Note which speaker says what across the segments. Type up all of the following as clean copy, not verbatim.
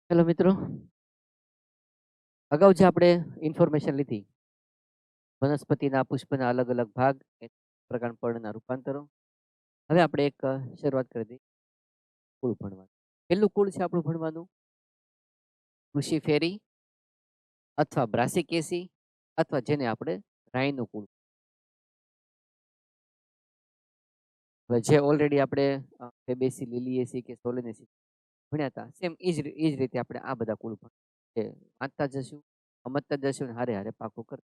Speaker 1: Hello મિત્રો, અગાઉ જે આપણે ઇન્ફોર્મેશન લીધી વનસ્પતિના પુષ્પના અલગ અલગ ભાગ, પ્રકાર પર્ણના રૂપાંતરો. હવે આપણે એક શરૂઆત કરી દઈએ કુળ ભણવાનું. પહેલું કુળ છે આપણું ભણવાનું કૃષિફેરી અથવા બ્રાસિકેસી અથવા જેને આપણે રાઈનું કુળ. હવે જે ઓલરેડી આપણે ફેબેસી, લિલિએસી કે સોલેનેસી ભણ્યા હતા, સેમ એ જ રીતે આપણે આ બધા કુળ વાંચતા જશું, સમજતા જશું ને હારે હારે પાકું કર.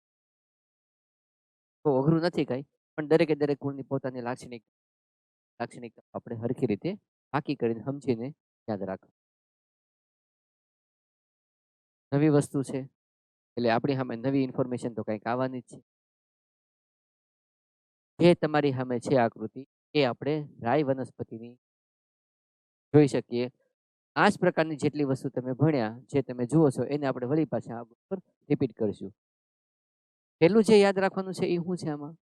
Speaker 1: તો અઘરું નથી કાંઈ, પણ દરેક કુળની પોતાની લાક્ષણિકતા આપણે હરખી રીતે પાકી કરીને સમજીને યાદ રાખો. નવી વસ્તુ છે એટલે આપણી સામે નવી ઇન્ફોર્મેશન તો કંઈક આવવાની જ છે. જે તમારી સામે છે આકૃતિ એ આપણે રાઈ વનસ્પતિની જોઈ શકીએ. આ જ પ્રકારની જેટલી વસ્તુ તમે ભણ્યા, જે તમે જુઓ છો, એને આપણે વળી પાછા રિપીટ કરીશું. પહેલું જે યાદ રાખવાનું છે એ શું છે આમાં?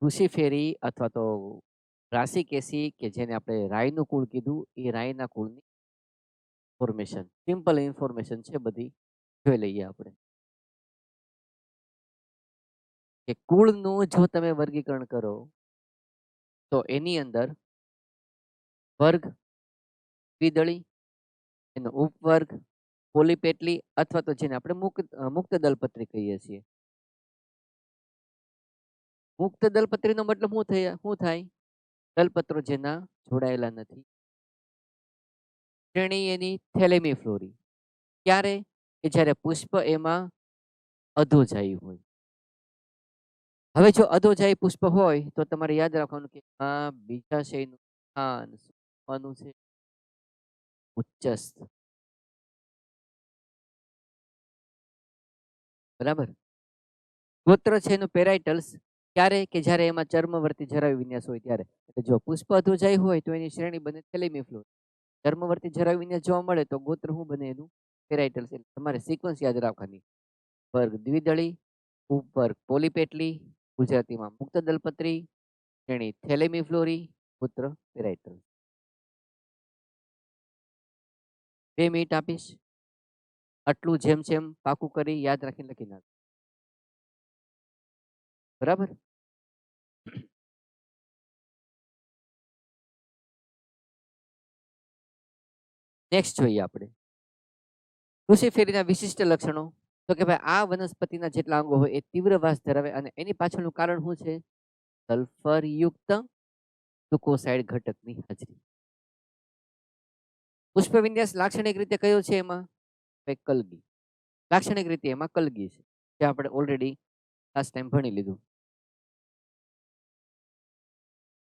Speaker 1: કૃષિફેરી અથવા તો બ્રાસિકેસી કે જેને આપણે રાઈનું કુળ કીધું, એ રાઈના કુળની ઇન્ફોર્મેશન, સિમ્પલ ઇન્ફોર્મેશન છે બધી. જોઈ લઈએ આપણે કે કુળનું જો તમે વર્ગીકરણ કરો તો એની અંદર વર્ગ, દ્વિદળી, એનો ઉપવર્ગ, પોલીપેટલી અથવા તો જેને આપણે મુક્ત દલપત્રી કહીએ છીએ. મુક્ત દલપત્રીનો મતલબ શું થાય? દલપત્રો જેના જોડાયેલા નથી. શ્રેણી એની થેલેમી ફ્લોરી. ક્યારે? કે જ્યારે પુષ્પ એમાં અધોજાઈ હોય. હવે જો અધોજાઈ પુષ્પ હોય તો તમારે યાદ રાખવાનું કે આ બીજાશયનું સ્થાન શું છે? ઉચ્ચસ્થ. બરાબર. ગોત્ર છે એનું પેરાઇટલ્સ. ક્યારે? કે જ્યારે એમાં ચર્મવર્તી જરાવી વિન્યાસ હોય ત્યારે. એટલે જો પુષ્પ અધોજાઈ હોય તો એની શ્રેણી બને થેલેમી ફ્લોર. ચર્મવર્તી જરાવી વિન્યાસ જોવા મળે તો ગોત્ર શું બને એનું? પેરાઇટલ્સ. એટલે તમારે સિક્વન્સ યાદ રાખવાની. વર્ગ દ્વિદળી, ઉપવર્ગ પોલીપેટલી, ગુજરાતીમાં મુક્ત દલપત્રી, શ્રેણી થેલેમી ફ્લોરી, ગોત્ર પેરાઇટલ્સ. 2 મિનિટ આપીશ. આટલું જેમ પાકું કરી યાદ રાખીને લખી નાખ. બરાબર. નેક્સ્ટ જોઈએ આપણે કૃષિફેરીના વિશિષ્ટ લક્ષણો. તો કે ભાઈ આ વનસ્પતિના જેટલા અંગો હોય એ તીવ્ર વાસ ધરાવે અને એની પાછળનું કારણ શું છે? સલ્ફરયુક્ત ગ્લુકોસાઇડ ઘટકની હાજરી. પુષ્પવિન્યાસ લાક્ષણિક રીતે કયો છે એમાં? કલગી. લાક્ષણિક રીતે એમાં કલગી છે, જે આપણે ઓલરેડી લાસ્ટ ટાઈમ ભણી લીધું.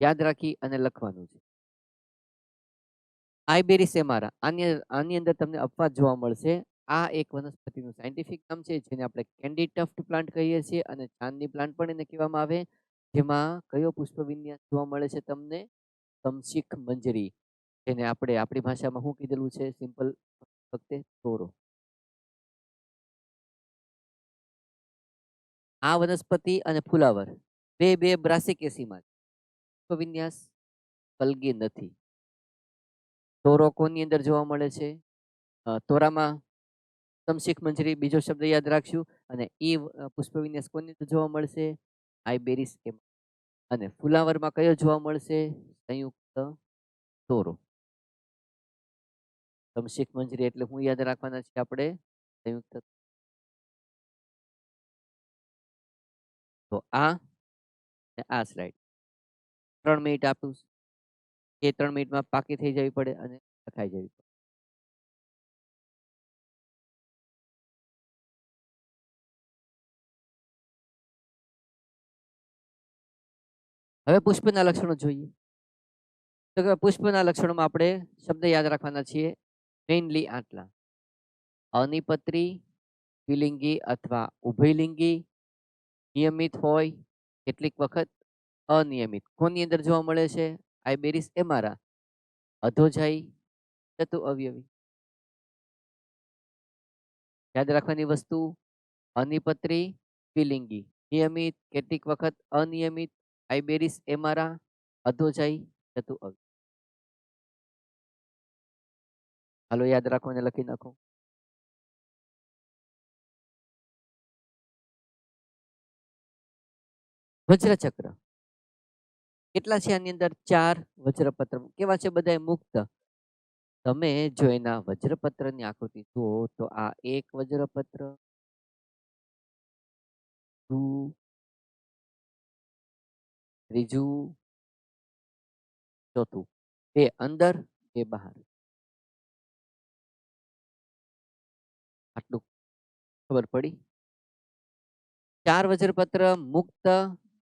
Speaker 1: યાદ રાખી અને લખવાનું છે. આઈબેરિસ એમારા, આની અંદર તમને અપવાદ જોવા મળશે. આ એક વનસ્પતિનું સાયન્ટિફિક નામ છે જેને આપણે કેન્ડી ટફ્ટ પ્લાન્ટ કહીએ છીએ અને ચાંદની પ્લાન્ટ પણ એને કહેવામાં આવે. જેમાં કયો પુષ્પવિન્યાસ જોવા મળે છે તમને? તમશીખ મંજરી, જેને આપણે આપણી ભાષામાં શું કીધેલું છે? સિમ્પલ વખતે તોરો. આ વનસ્પતિ અને ફુલાવર બે બ્રાસિકેસીમાં પુષ્પવિન્યાસ કલગી નથી. તોરો કોની અંદર જોવા મળે છે? તોરામાં તમશીખ મંજરી બીજો શબ્દ યાદ રાખશું. અને એ પુષ્પવિન્યાસ કોની અંદર જોવા મળશે? આઈબેરિસ અને ફુલાવરમાં કયો જોવા મળશે? સંયુક્ત તોરો. તમશીખ મંજરી એટલે હું યાદ રાખવાના છે આપણે? સંયુક્ત. તો આ સ્લાઇડ 3 મિનિટ આપું. એ 3 મિનિટમાં પાકી થઈ જવી પડે અને લખાઈ જવી પડે. હવે પુષ્પના લક્ષણો જોઈએ. તો કે પુષ્પના લક્ષણોમાં આપણે શબ્દ યાદ રાખવાના છીએ. મેઇનલી આટલા: અનિપત્રી, દ્વિલિંગી અથવા ઉભયલિંગી, નિયમિત હોય, કેટલીક વખત અનિયમિત. કોની અંદર જોવા મળે છે? આઈબેરિસ એમારા. અધોજાઈ, ચતુ અવયવી. યાદ રાખવાની વસ્તુ: અનિપત્રી, દ્વિલિંગી, નિયમિત, કેટલીક વખત અનિયમિત, આઈબેરિસ એમારા, અધોજાઈ, જતું અવ્યય. હાલો યાદ રાખો અને લખી નાખો. વજ્રચક્ર કેટલા છે આની અંદર? 4 વજ્રપત્ર. કેવા છે? બધાય મુક્ત. તમે જો એના વજ્રપત્રની આકૃતિ જુઓ તો આ એક વજ્રપત્ર, ત્રીજું, ચોથું. 2 અંદર, 2 બહાર. આટલું ખબર પડી? 4 વજ્રપત્ર મુક્ત,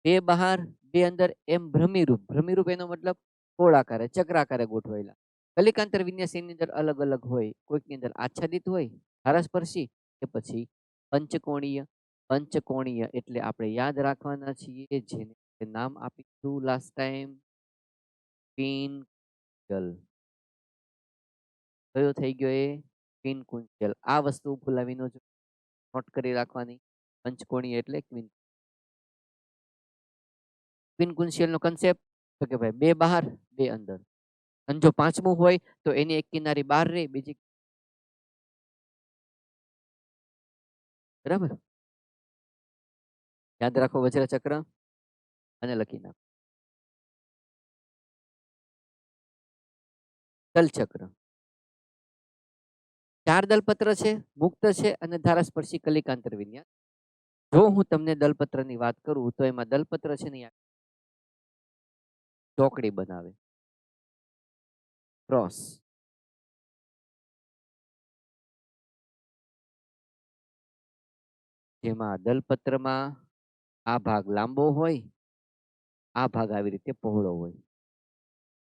Speaker 1: 2 બહાર, 2 અંદર, એમ ભ્રમિરૂપ. ભ્રમિરૂપ એનો મતલબ ગોળાકારે, ચક્રાકારે ગોઠવાયેલા. કલિકાંતર વિન્યાસ એની અંદર અલગ અલગ હોય. કોઈકની અંદર આચ્છાદિત હોય, ધારાસ્પર્શી, કે પછી પંચકોણીય. પંચકોણીય એટલે આપણે યાદ રાખવાના છીએ, જેને નામ આપીશું લાસ્ટ ટાઈમ પિનકલ. કયો થઈ ગયો એ? ક્વિન્કુન્ચલ. આ વસ્તુ ભૂલાવી ન જોઈએ, નોટ કરી રાખવાની. પંચકોણીય એટલે ક્વિન્કુન્શિયલ નો કન્સેપ્ટ તો કે ભાઈ 2 બહાર 2 અંદર. અને જો પાંચમું હોય તો એની એક કિનારી બહાર રહે, બીજી બરાબર. યાદ રાખો વજ્રચક્ર અને લખી નાખો. દલચક્ર 4 દલપત્ર છે, મુક્ત છે અને ધારાસ્પર્શી કલિકાંતર વિન્યાસ. જો હું તમને દલપત્રની વાત કરું તો એમાં દલપત્ર છે ને ચોકડી બનાવે, ક્રોસ. જેમાં દલપત્રમાં આ ભાગ લાંબો હોય, આ ભાગ આવી રીતે પહોળો હોય.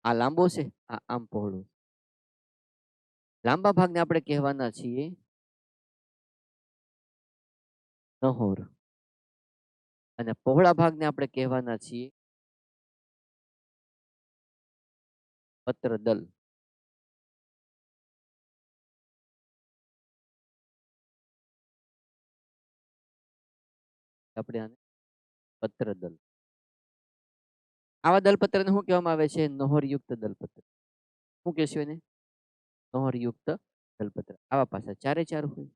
Speaker 1: આ લાંબો છે, આ આમ પહોળો. લાંબા ભાગને આપણે કહેવાના છીએ નહોર અને પહોળા ભાગને આપણે કહેવાના છીએ પત્રદલ. આપણે આને પત્રદલ. આવા દલપત્રને શું કહેવામાં આવે છે? નહોરયુક્ત દલપત્ર. શું કહેશું એને? નહોરયુક્ત દલપત્ર. આવા પાછા 4 હોય.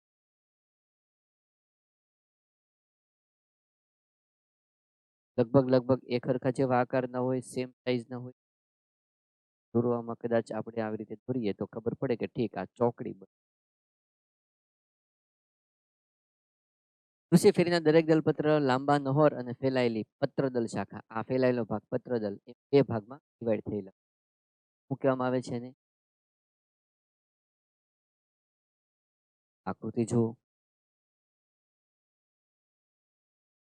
Speaker 1: લગભગ એક હરખા જેવા આકારના હોય, સેમ સાઈઝના હોય. દોરવામાં કદાચ આપણે આવી રીતે દોરીએ તો ખબર પડે કે ઠીક આ ચોકડી બને. કૃષિ ફેરીના દરેક દલપત્ર લાંબા નહોર અને ફેલાયેલી પત્રદલ શાખા. આ ફેલાયેલો ભાગ પત્રદલ એ 2 ભાગમાં ડિવાઈડ થયેલા. શું કહેવામાં આવે છે એને? આકૃતિ જુઓ.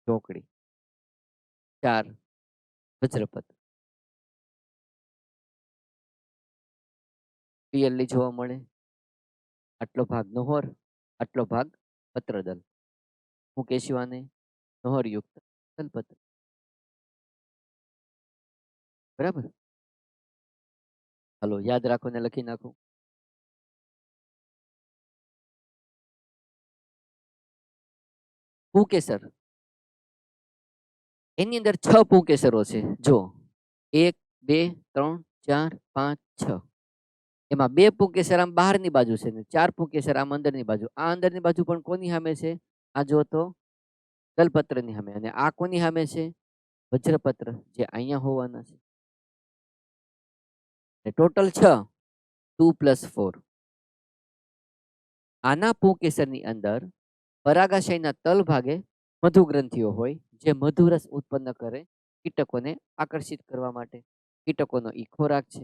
Speaker 1: ચોકડી, 4 વજ્રપત્ર ક્લિયરલી જોવા મળે. આટલો ભાગ નહોર, આટલો ભાગ પત્રદલ. હું કહેશું આને નહોરયુક્ત દલપત્ર. બરાબર. હાલો યાદ રાખો ને લખી નાખો. પુંકેસર એની અંદર 6 પુંકેસરો છે. જો 1 2 3 4 5 6. એમાં 2 પુંકેસર આમ બહારની બાજુ છે ને 4 પુંકેસર આમ અંદરની બાજુ. આ અંદરની બાજુ પણ કોની સામે છે? આ જો તો દલપત્રની સામે. અને આ કોની સામે છે? વજ્રપત્ર, જે અહીંયા હોવાના છે. ટોટલ 6, 2 + 4. આના પુંકેસરની અંદર પરાગાશયના તલ ભાગે મધુ ગ્રંથિઓ હોય, જે મધુરસ ઉત્પન્ન કરે કીટકોને આકર્ષિત કરવા માટે. કીટકોનો ઈ ખોરાક છે.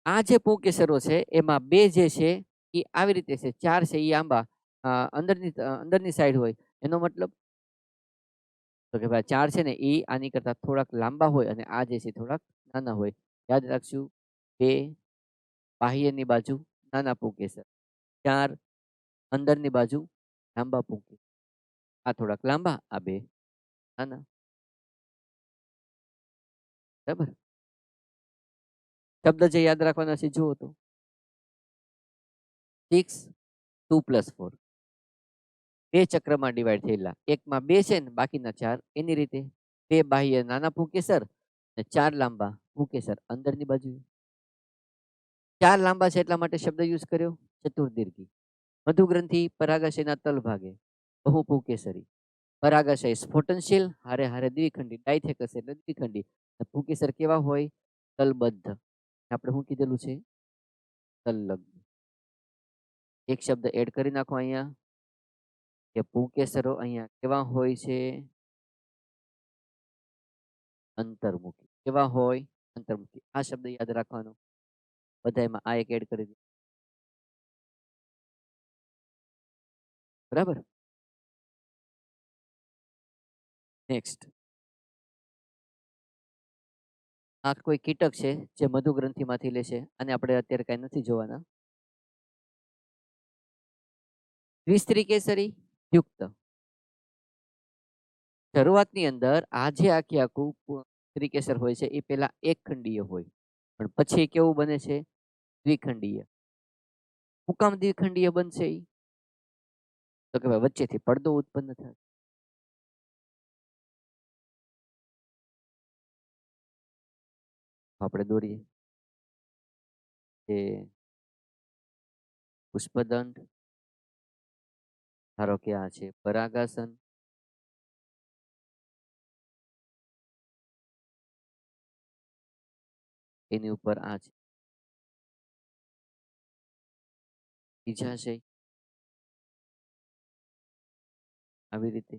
Speaker 1: આ જે પુંકેસરો છે એમાં 2 જે છે એ આવી રીતે છે, 4 છે એ આંબા અંદરની સાઈડ હોય. એનો મતલબ તો કે ભાઈ 4 છે ને એ આની કરતા થોડાક લાંબા હોય અને આ જે છે થોડાક નાના હોય. યાદ રાખશું. 2 બાહ્યની બાજુ નાના પુંકેસર, 4 અંદરની બાજુ લાંબા પુંકેસર. આ થોડાક લાંબા, આ 2 નાના. બરાબર. શબ્દ જે યાદ રાખવાના છે જુઓ તો 6, 2 + 4. 2 ચક્રમાં ડિવાઈડ થયેલા. એકમાં 2 છે ને બાકીના 4 એની રીતે. 2 બાહ્ય નાના પુંકેસર અને 4 લાંબા પુંકેસર અંદરની બાજુએ. 4 લાંબા છે એટલા માટે શબ્દ યુઝ કર્યો ચતુર્દીર્ઘી. મધુગ્રંથિ પરાગાશયના તલભાગે બહુપુંકેસરી. પરાગાશય સ્ફોટનશીલ હારે હારે દ્વિખંડી ડાયથેકસ એટલે દ્વિખંડી. પુંકેસર કેવા હોય? તલબદ્ધ. આપણે શું કીધેલું છે? સંલગ્ન. એક શબ્દ એડ કરી નાખો અહીંયા કે પુંકેસરો અહીંયા કેવા હોય છે? અંતર્મુખી. કેવા હોય? અંતર્મુખી. આ શબ્દ યાદ રાખવાનો. બધામાં આ એક એડ કરી દો. બરાબર. નેક્સ્ટ. આ કોઈ કીટક છે જે મધુગ્રંથિમાંથી લે છે અને આપણે અત્યારે કઈ નથી જોવાના. દ્વિસ્ત્રી કેસરી યુક્ત. શરૂઆતની અંદર આ જે આખું ત્રિકેસર હોય છે એ પેલા એક ખંડીય હોય પણ પછી કેવું બને છે? દ્વિખંડીય. શું કામ દ્વિખંડીય બનશે? તો કે વચ્ચેથી પડદો ઉત્પન્ન થાય. આપણે દોરીએ કે પુષ્પદંડ, ધારો કે આ છે પરાગાસન, એની ઉપર આ છે બીજાશય. આવી રીતે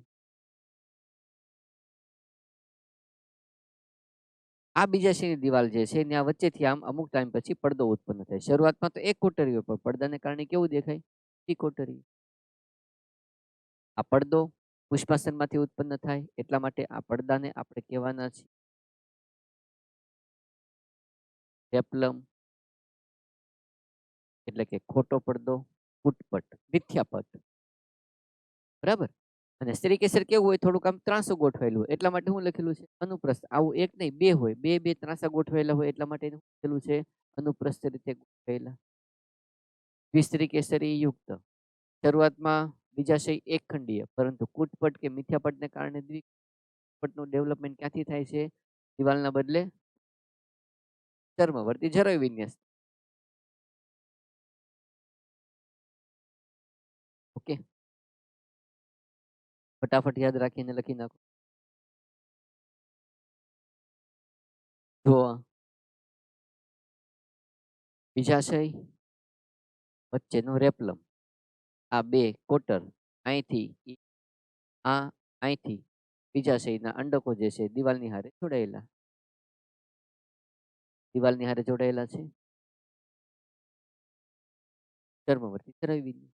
Speaker 1: આ બીજાશયની દિવાલ જે છે ત્યાં વચ્ચેથી આમ અમુક ટાઈમ પછી પડદો ઉત્પન્ન થાય. શરૂઆતમાં તો એક કોટરી હોય પણ પડદાને કારણે કેવું દેખાય? ત્રિકોટરી. આ પડદો પુષ્પાસનમાંથી ઉત્પન્ન થાય એટલા માટે આ પડદાને આપણે કહેવાના છીએ પેપ્લમ એટલે કે ખોટો પડદો, પુટપટ, મિથ્યાપટ. બરાબર. અને સ્ત્રીકેસર કેવું હોય? થોડુંક આમ ત્રાંસું ગોઠવાયેલું હોય એટલા માટે હું લખેલું છે અનુપ્રસ્થ. આવું એક નહીં બે હોય, બે બે ત્રાંસા ગોઠવાયેલા હોય એટલા માટે લખેલું છે અનુપ્રસ્થ રીતે ગોઠવાયેલા. દ્વિસ્ત્રીકેસરી યુક્ત. શરૂઆતમાં બીજાશય એક ખંડીય પરંતુ કૂટપટ કે મિથ્યાપટને કારણે દ્વિપટનું ડેવલપમેન્ટ ક્યાંથી થાય છે? દિવાલના બદલે ચર્મવર્તી જરોય વિન્યાસ. ઓકે, ફટાફટ યાદ રાખીને લખી નાખો. જો બીજાશય વચ્ચેનો રેપલમ, આ બે કોટર અહીંથી આ અહીંથી બીજાશયના અંડકો જે છે દિવાલની હારે જોડાયેલા. દિવાલની હારે જોડાયેલા છે ચર્મવર્તી જરોય વિન્યાસ.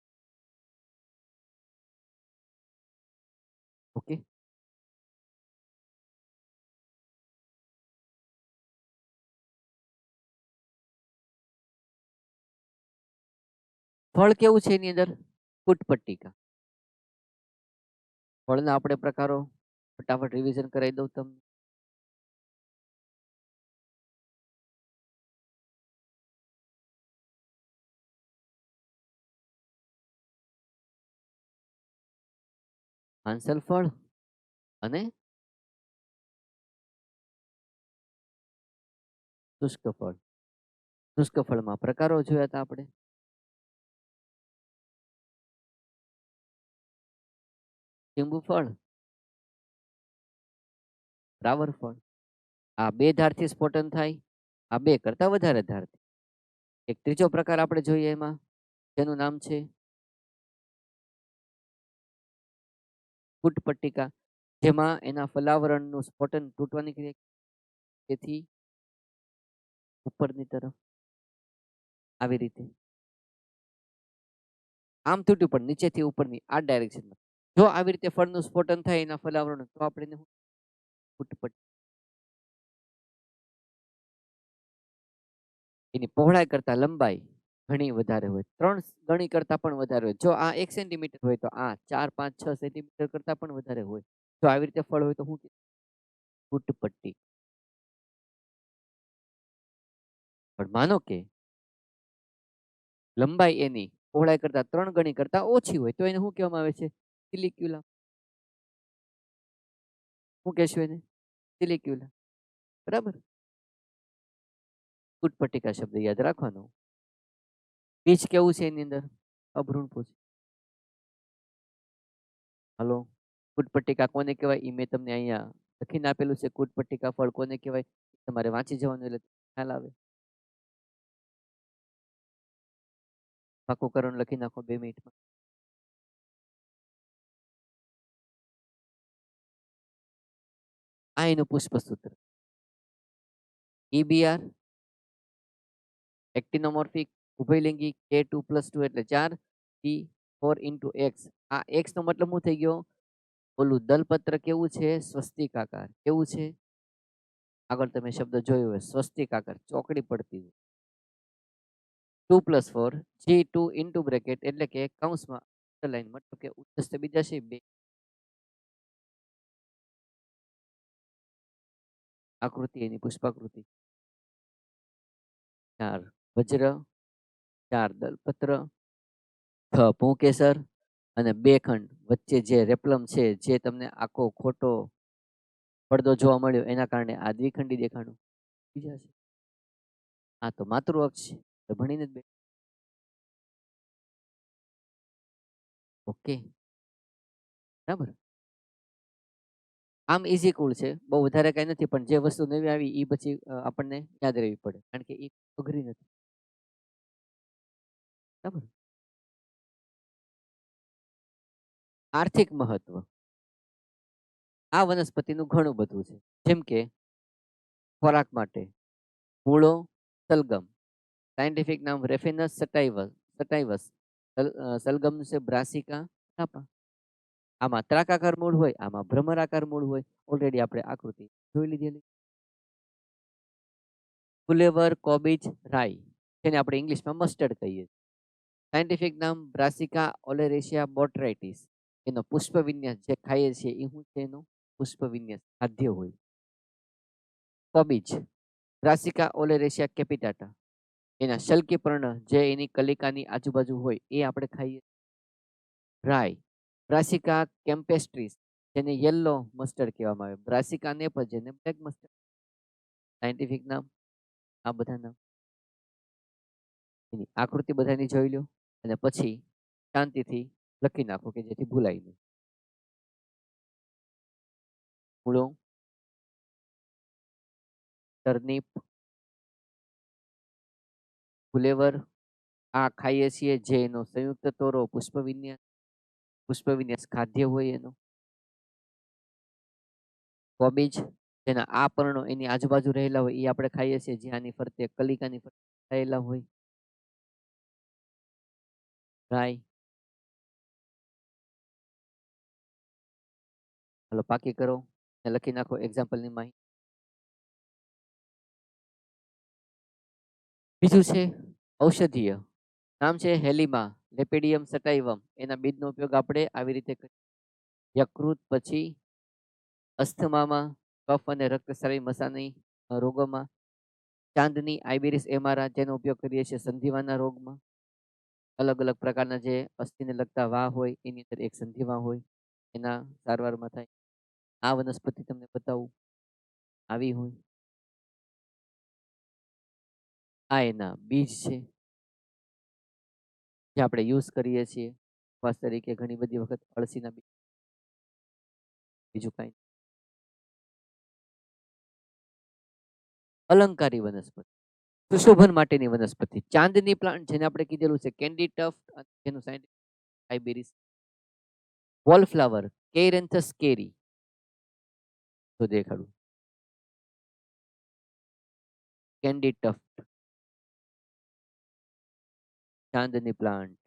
Speaker 1: ઓકે, ફળ કેવું છે એની અંદર? કુટપટ્ટિકા. ફળના આપણે પ્રકારો ફટાફટ રિવિઝન કરાવી દઉં તમને. હાંસલ ફળ અને શુષ્ક ફળ. શુષ્ક ફળમાં પ્રકારો જોયા હતા આપણે. શીંબુ ફળ, રાવર ફળ. આ બે ધારથી સ્ફોટન થાય, આ બે કરતા વધારે ધારથી. એક ત્રીજો પ્રકાર આપણે જોઈએ એમાં જેનું નામ છે કુટપટ્ટિકા, જેમાં એના ફલાવરણનું સ્ફોટન તૂટવાની ક્રિયા તેથી ઉપરની તરફ આવી રીતે આમ તૂટ્યું પણ નીચેથી ઉપરની આ ડાયરેક્શનમાં. જો આવી રીતે ફળનું સ્ફોટન થાય એના ફલાવરણ તો આપણે કુટપટ્ટી. એની પહોળાઈ કરતા લંબાઈ ઘણી વધારે હોય, 3 ગણી કરતા પણ વધારે હોય. જો આ 1 સેન્ટીમીટર હોય તો આ 4, 5, 6 સેન્ટીમીટર કરતા પણ વધારે હોય. જો આવી રીતે ફળ હોય તો શું કુટપટ્ટી. પણ માનો કે લંબાઈ એની પહોળાઈ કરતા 3 ગણી કરતા ઓછી હોય તો એને શું કહેવામાં આવે છે? સિલિક્યુલા. શું કહેશું એને? સિલિક્યુલા. બરાબર. ઉત્પટ્ટિકા શબ્દ યાદ રાખવાનો. બીજ કેવું છે એની અંદર? અભ્રૂણ પૂછ. હલો. ઉત્પટ્ટિકા કોને કહેવાય? એ મેં તમને અહીંયા લખીને આપેલું છે. ઉત્પટ્ટિકા ફળ કોને કહેવાય? તમારે વાંચી જવાનું એટલે ખ્યાલ આવે. પાકું કરણ લખી નાખો 2 મિનિટમાં. આ એનું પુષ્પસૂત્ર. EBR એક્ટિનોમોર્ફિક ઉભયલિંગી K2+2 એટલે 4 T4 × X. આ X નો મતલબ શું થઈ ગયો? ઓલું દલપત્ર કેવું છે? સ્વસ્તિકાકાર. કેવું છે? આગળ તમે શબ્દ જોયો હોય સ્વસ્તિકાકાર, ચોકડી પડતી હોય. 2+4 G2 × બ્રેકેટ એટલે કે કૌંસમાં અંડરલાઈન મતલબ કે ઉચ્ચસ્થ બીજા છે 2. આકૃતિ એની પુષ્પાકૃતિ. 4 વજ્ર, 4 દલપત્ર, 6 પુંકેસર અને 2 ખંડ વચ્ચે જે રેપલમ છે, જે તમને આખો ખોટો પડદો જોવા મળ્યો એના કારણે આ દ્વિખંડી દેખાણું. બીજા છે આ તો માતૃ અક્ષ છે, તો ભણીને જ બે. ઓકે, બરાબર. આમ ઇઝી કુલ છે, બહુ વધારે કઈ નથી, પણ જે વસ્તુ નવી આવી એ પછી આપણને યાદ રહેવી પડે, કારણ કે એ અઘરી નથી. બરાબર. આર્થિક મહત્વ આ વનસ્પતિનું ઘણું બધું છે, જેમ કે ખોરાક માટે મૂળો સલગમ, સાયન્ટિફિક નામ રેફિનસ સટાઇવસ, સલગમ છે બ્રાસિકા નાપા. આમાં ત્રાકાકાર મૂળ હોય, આમાં ભ્રમરાકાર મૂળ હોય. ઓલરેડી આપણે આકૃતિ જોઈ લીધેલી. ફુલેવર કોબીજ રાઈ, જેને આપણે ઇંગ્લિશમાં મસ્ટર્ડ કહીએ. સાયન્ટિફિક નામ બ્રાસિકા ઓલેરેશિયા બોટ્રાઇટિસ. એનો પુષ્પ વિન્યાસ જે ખાઈએ છીએ એ શું છે? એનો પુષ્પ વિન્યાસ ખાદ્ય હોય. કોબીજ બ્રાસિકા ઓલેરેશિયા કેપિટાટા, એના શલ્કી પર્ણ જે એની કલિકાની આજુબાજુ હોય એ આપણે ખાઈએ. રાઈ બ્રાસિકા કેમ્પેસ્ટ્રીસ, જેને યલો મસ્ટર્ડ કહેવામાં આવે. બ્રાસિકા નેપર, જેને બ્લેક મસ્ટર્ડ. સાયન્ટિફિક નામ આ બધા નામ. એની આકૃતિ બધાની જોઈ લો અને પછી શાંતિથી લખી નાખો કે જેથી ભૂલાય નહીં. મૂળો, ટર્નિપ, ફુલેવર આ ખાઈએ છીએ, જે એનો સંયુક્ત તોરો પુષ્પવિન્યાસ ખાદ્ય હોય એનો. કોબીજ જેના આ પર્ણો એની આજુબાજુ રહેલા હોય એ આપણે ખાઈએ છીએ, જ્યાંની ફરતે કલિકાની ફરતે રહેલા હોય. રાઈ, હાલો પાકી કરો અને લખી નાખો એક્ઝામ્પલની માહિતી. બીજું છે ઔષધીય, નામ છે હેલિમા લેપિડિયમ સટાઇવમ. એના બીજનો ઉપયોગ આપણે આવી રીતે કરીએ. યકૃત, પછી અસ્થમામાં, કફ અને રક્તસ્રાવી મસાની રોગોમાં. ચાંદની આઇબિરિસ એમારા, જેનો ઉપયોગ કરીએ છીએ સંધિવાના રોગમાં. અલગ અલગ પ્રકારના જે અસ્થિને લગતા વાહ હોય એની અંદર એક સંધિવા હોય, એના સારવારમાં થાય. આ વનસ્પતિ તમને બતાવું આવી હોય. આ એના બીજ છે જે આપણે યુઝ કરીએ છીએ ખાસ તરીકે ઘણી બધી વખત અળસીના બીજ. બીજું કાંઈ. અલંકારી વનસ્પતિ, સુશોભન માટેની વનસ્પતિ. ચાંદની પ્લાન્ટ, જેને આપણે કીધેલું છે કેન્ડી ટફ, જેનું સાયન્ટિફિક આઇબિરિસ. વોલફ્લાવર કેરેન્થસ કેરી, તો દેખાડું. કેન્ડી ટફ, ચાંદની પ્લાન્ટ,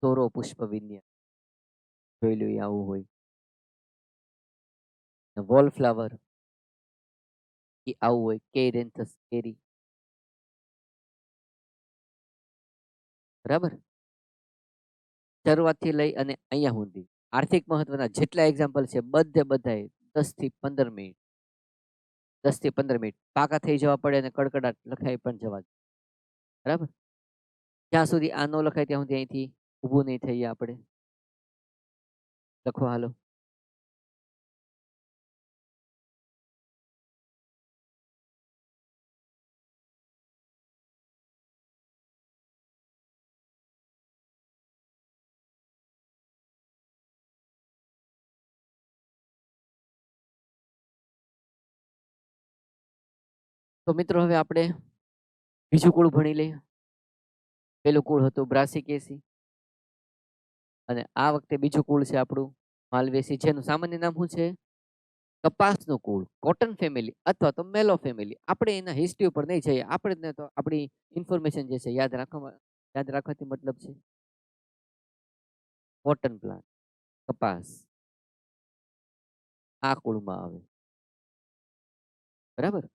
Speaker 1: તોરો પુષ્પ વિન્યાસ જોઈ લો આવું હોય. વોલફ્લાવર એ આવું હોય, કેરેન્થસ કેરી. બરાબર. શરૂઆતથી લઈ અને અહીંયા સુધી આર્થિક મહત્વના જેટલા એક્ઝામ્પલ છે બધાએ 10 થી 15 મિનિટ 10 થી 15 મિનિટ પાકા થઈ જવા પડે અને કડકડાટ લખાઈ પણ જવા. બરાબર. જ્યાં સુધી આ ન લખાય ત્યાં સુધી અહીંથી ઊભું નહીં થઈએ આપણે. લખો હાલો. તો મિત્રો હવે આપણે બીજું કુળ ભણી લઈએ. પેલું કુળ હતું બ્રાસિકેસી અને આ વખતે બીજું કુળ છે આપણું માલવેસી, જેનું સામાન્ય નામ શું છે? કપાસનું કુળ, કોટન ફેમિલી અથવા તો મેલો ફેમિલી. આપણે એના હિસ્ટ્રી ઉપર નહીં જઈએ, આપણે તો આપણી ઇન્ફોર્મેશન જે છે યાદ રાખવાથી મતલબ છે. કોટન પ્લાન્ટ, કપાસ આ કુળમાં આવે, બરાબર.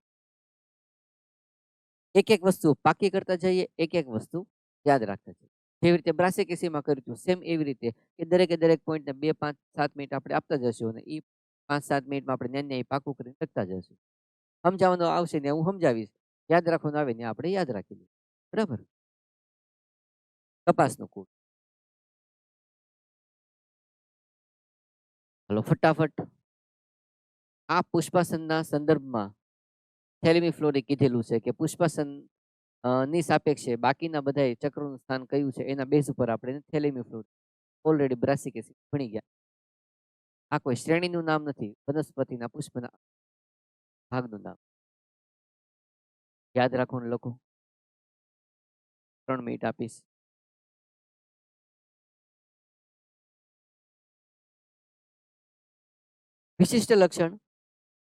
Speaker 1: એક એક વસ્તુ પાકી કરતા જઈએ, એક એક વસ્તુ યાદ રાખતા જઈએ. જેવી રીતે બ્રાસિકેસીમાં કર્યું હતું સેમ એવી રીતે કે દરેક પોઈન્ટને 2, 5, 7 મિનિટ આપણે આપતા જશું અને એ 5-7 મિનિટમાં આપણે ન્યાય પાકું કરીને લખતા જશું. સમજાવવાનું આવશે ને હું સમજાવીશ, યાદ રાખવાનું આવે ને આપણે યાદ રાખી લઈએ, બરાબર. કપાસનું કુળ, હલો ફટાફટ. આ પુષ્પાસનના સંદર્ભમાં થેલેમી ફ્લોરે કીધેલું છે કે પુષ્પાસન ની સાપેક્ષે બાકીના બધા ચક્રનું સ્થાન કયું છે એના બેઝ ઉપર આપણે થેલેમી ફ્લોર ઓલરેડી બ્રાસિકેસી ભણી ગયા. આ કોઈ શ્રેણીનું નામ નથી, વનસ્પતિના પુષ્પના ભાગનું નામ. યાદ રાખવાનું લખો. 3 મિનિટ આપીશ. વિશિષ્ટ લક્ષણ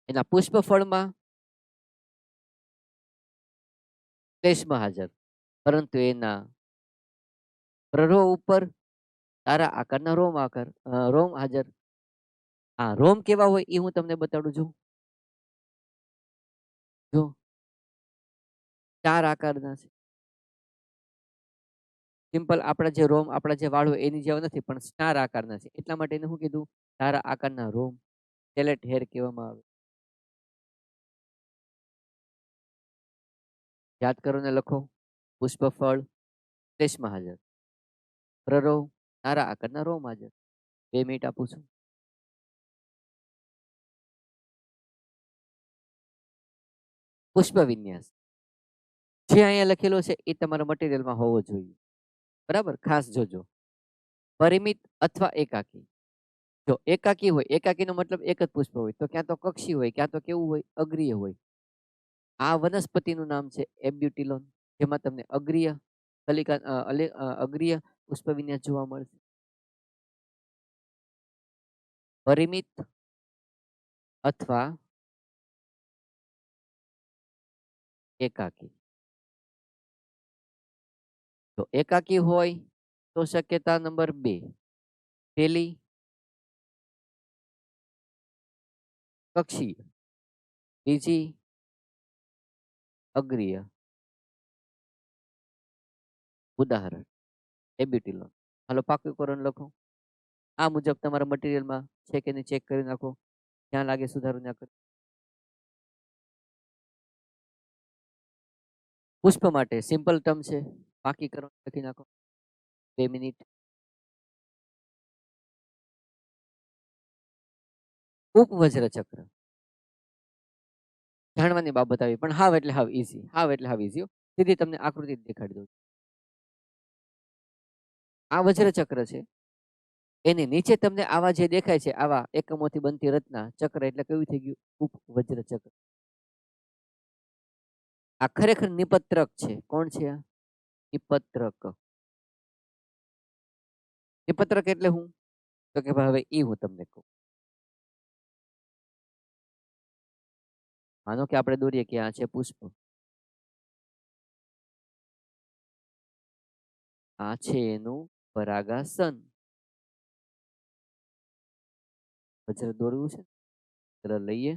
Speaker 1: એના પુષ્પ ફળમાં શ્લેષમાં હાજર, પરંતુ એના પ્રરોહ ઉપર તારા આકારના રોમ હાજર. હા, રોમ કેવા હોય એ હું તમને બતાડું છું. જો 4 આકારના છે. સિમ્પલ આપણા જે રોમ, આપણા જે વાળ હોય એની જેવા નથી, પણ સ્ટાર આકારના છે. એટલા માટે એને શું કીધું? તારા આકારના રોમ, સ્કેલેટ હેર કહેવામાં આવે. યાદ કરો ને લખો. પુષ્પ ફળ શ્લેષમાં હાજર, પ્રરોહ તારા આકારના રોમ હાજર. 2 મિનિટ આપું છું. પુષ્પ વિન્યાસ જે અહીંયા લખેલો છે એ તમારા મટીરિયલમાં હોવો જોઈએ, બરાબર. ખાસ જોજો. પરિમિત અથવા એકાકી. જો એકાકી હોય, એકાકીનો મતલબ એક જ પુષ્પ હોય, તો ક્યાં તો કક્ષી હોય, ક્યાં તો કેવું હોય, અગ્રીય હોય. આ વનસ્પતિનું નામ છે એબ્યુટિલોન, જેમાં તમને અગ્રીય અગ્રીય પુષ્પ વિન્યાસ જોવા મળશે. પરિમિત અથવા એકાકી. જો એકાકી હોય તો શક્યતા નંબર 2, પેલી કક્ષીય, બીજી અગ્રીય. ઉદાહરણ એબ્યુટિલોન. હાલો પાકું કરો લખો. આ મુજબ તમારા મટીરિયલમાં છે કે નહીં ચેક કરી નાખો, જ્યાં લાગે સુધારો ના કરો. પુષ્પ માટે સિમ્પલ ટર્મ છે, પાકી કરો લખી નાખો. 2 મિનિટ. ઉપવજ્ર ચક્ર જાણવાની બાબત આવી, પણ હાવ એટલે હાવ ઈઝી, સીધી તમને આકૃતિ દેખાડી દઉં. આ વજ્ર ચક્ર છે, એની નીચે તમને આવા જે દેખાય છે આવા એકમોથી બનતી રચના ચક્ર, એટલે કયું થઈ ગયું? ઉપવજ્ર ચક્ર. આ ખરેખર નિપત્રક છે. કોણ છે આ? નિપત્રક. નિપત્રક એટલે હું? તો કે ભાઈ હવે ઈ હું તમને કહું. માનો કે આપણે દોરીએ કે આ છે પુષ્પ, આ છે એનું પરાગાસન. વજ્ર દોરવું છે, વજ્ર લઈએ,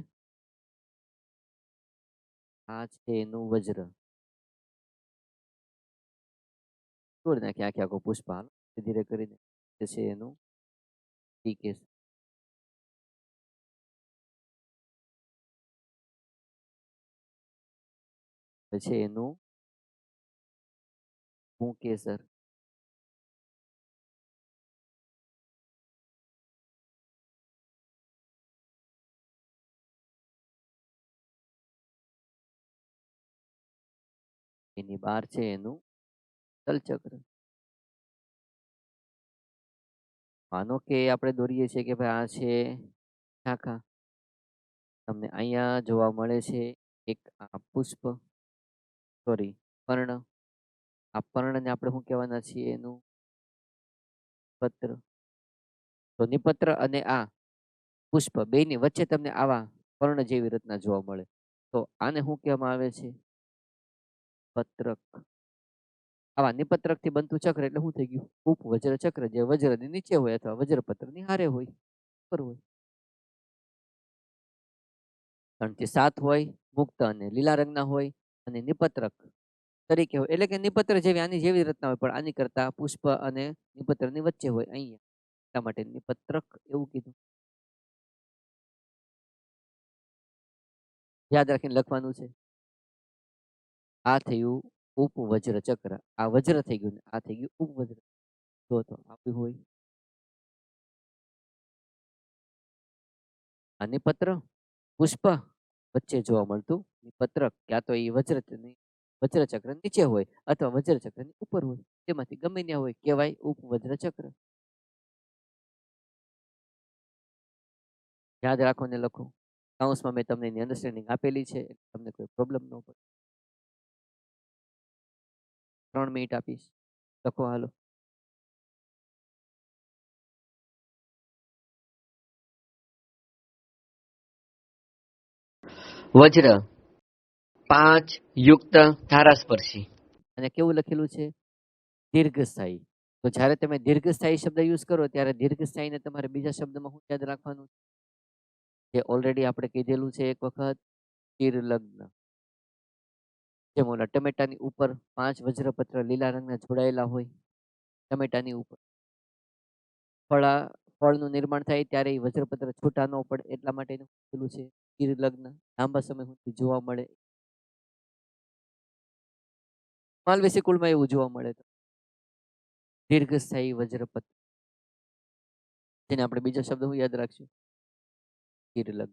Speaker 1: આ છે એનું વજ્ર. દોરી નાખીએ આખો પુષ્પ. હાલો ધીરે કરીને છે એનું પીકેસ. પછી એનું પુંકેસર. એની બહાર છે એનું તલચક્ર. માનો કે આપણે દોરીએ છીએ કે ભાઈ આ છે શાખા, તમને અહીંયા જોવા મળે છે એક આ પુષ્પ, સોરી પર્ણ. આ પર્ણને આપણે શું કહેવાના છીએ? એનું પત્ર. તો નિપત્ર અને આ પુષ્પ બેયની વચ્ચે તમને આવા પર્ણ જેવી રચના જોવા મળે. તો આને શું કહેવામાં આવે છે? પત્રક. આવા નિપત્રકથી બનતું ચક્ર એટલે શું થઈ ગયું? ઉપવજ્ર ચક્ર, જે વજ્રની નીચે હોય અથવા વજ્રપત્રની હારે હોય, ઉપર હોય. 3 થી 7 હોય, મુક્ત અને લીલા રંગના હોય, અને નિપત્રક તરીકે હોય. એટલે કે નિપત્ર જેવી આની જેવી રચના હોય, પણ આની કરતા પુષ્પ અને નિપત્રની વચ્ચે હોય અહીંયા. એટલા માટે નિપત્રક એવું કીધું. યાદ રાખીને લખવાનું છે. આ થયું ઉપવજ્ર ચક્ર. આ વજ્ર થઈ ગયું ને આ થઈ ગયું ઉપવજ્ર. જો તો આપ્યું હોય આ નિપત્ર, પુષ્પ વચ્ચે જોવા મળતું નિપત્રક, ક્યાં તો એ વજ્ર ચક્ર નીચે હોય અથવા વજ્ર ચક્રની ઉપર હોય. તેમાંથી ગમે ત્યાં હોય, કહેવાય ઉપવજ્ર ચક્ર. યાદ રાખો ને લખો. કાઉન્સમાં મેં તમને એની અન્ડરસ્ટેન્ડિંગ આપેલી છે, તમને કોઈ પ્રોબ્લેમ ન પડે. 3 મિનિટ આપીશ, લખો હાલો. વજ્ર 5 યુક્ત ધારાસ્પર્શી. અને કેવું લખેલું છે? દીર્ઘસ્થાયી. તો જ્યારે તમે દીર્ઘસ્થાયી શબ્દ યુઝ કરો ત્યારે દીર્ઘસ્થાયીને તમારે બીજા શબ્દમાં શું યાદ રાખવાનું? જે ઓલરેડી આપણે કીધેલું છે એક વખત, ચિરલગ્ન. જેમ ઓલા ટમેટાની ઉપર 5 વજ્રપત્ર લીલા રંગના જોડાયેલા હોય, ટમેટાની ઉપર ફળનું નિર્માણ થાય ત્યારે એ વજ્રપત્ર છૂટા ન પડે એટલા માટે કીધેલું છે ચિરલગ્ન. લાંબા સમય સુધી જોવા મળે. માલવેસી કુળમાં એવું જોવા મળે. દીર્ઘસ્થાયી વજ્રપત્ર, જેને આપણે બીજો શબ્દ હું યાદ રાખશું? ચિરલગ્ન.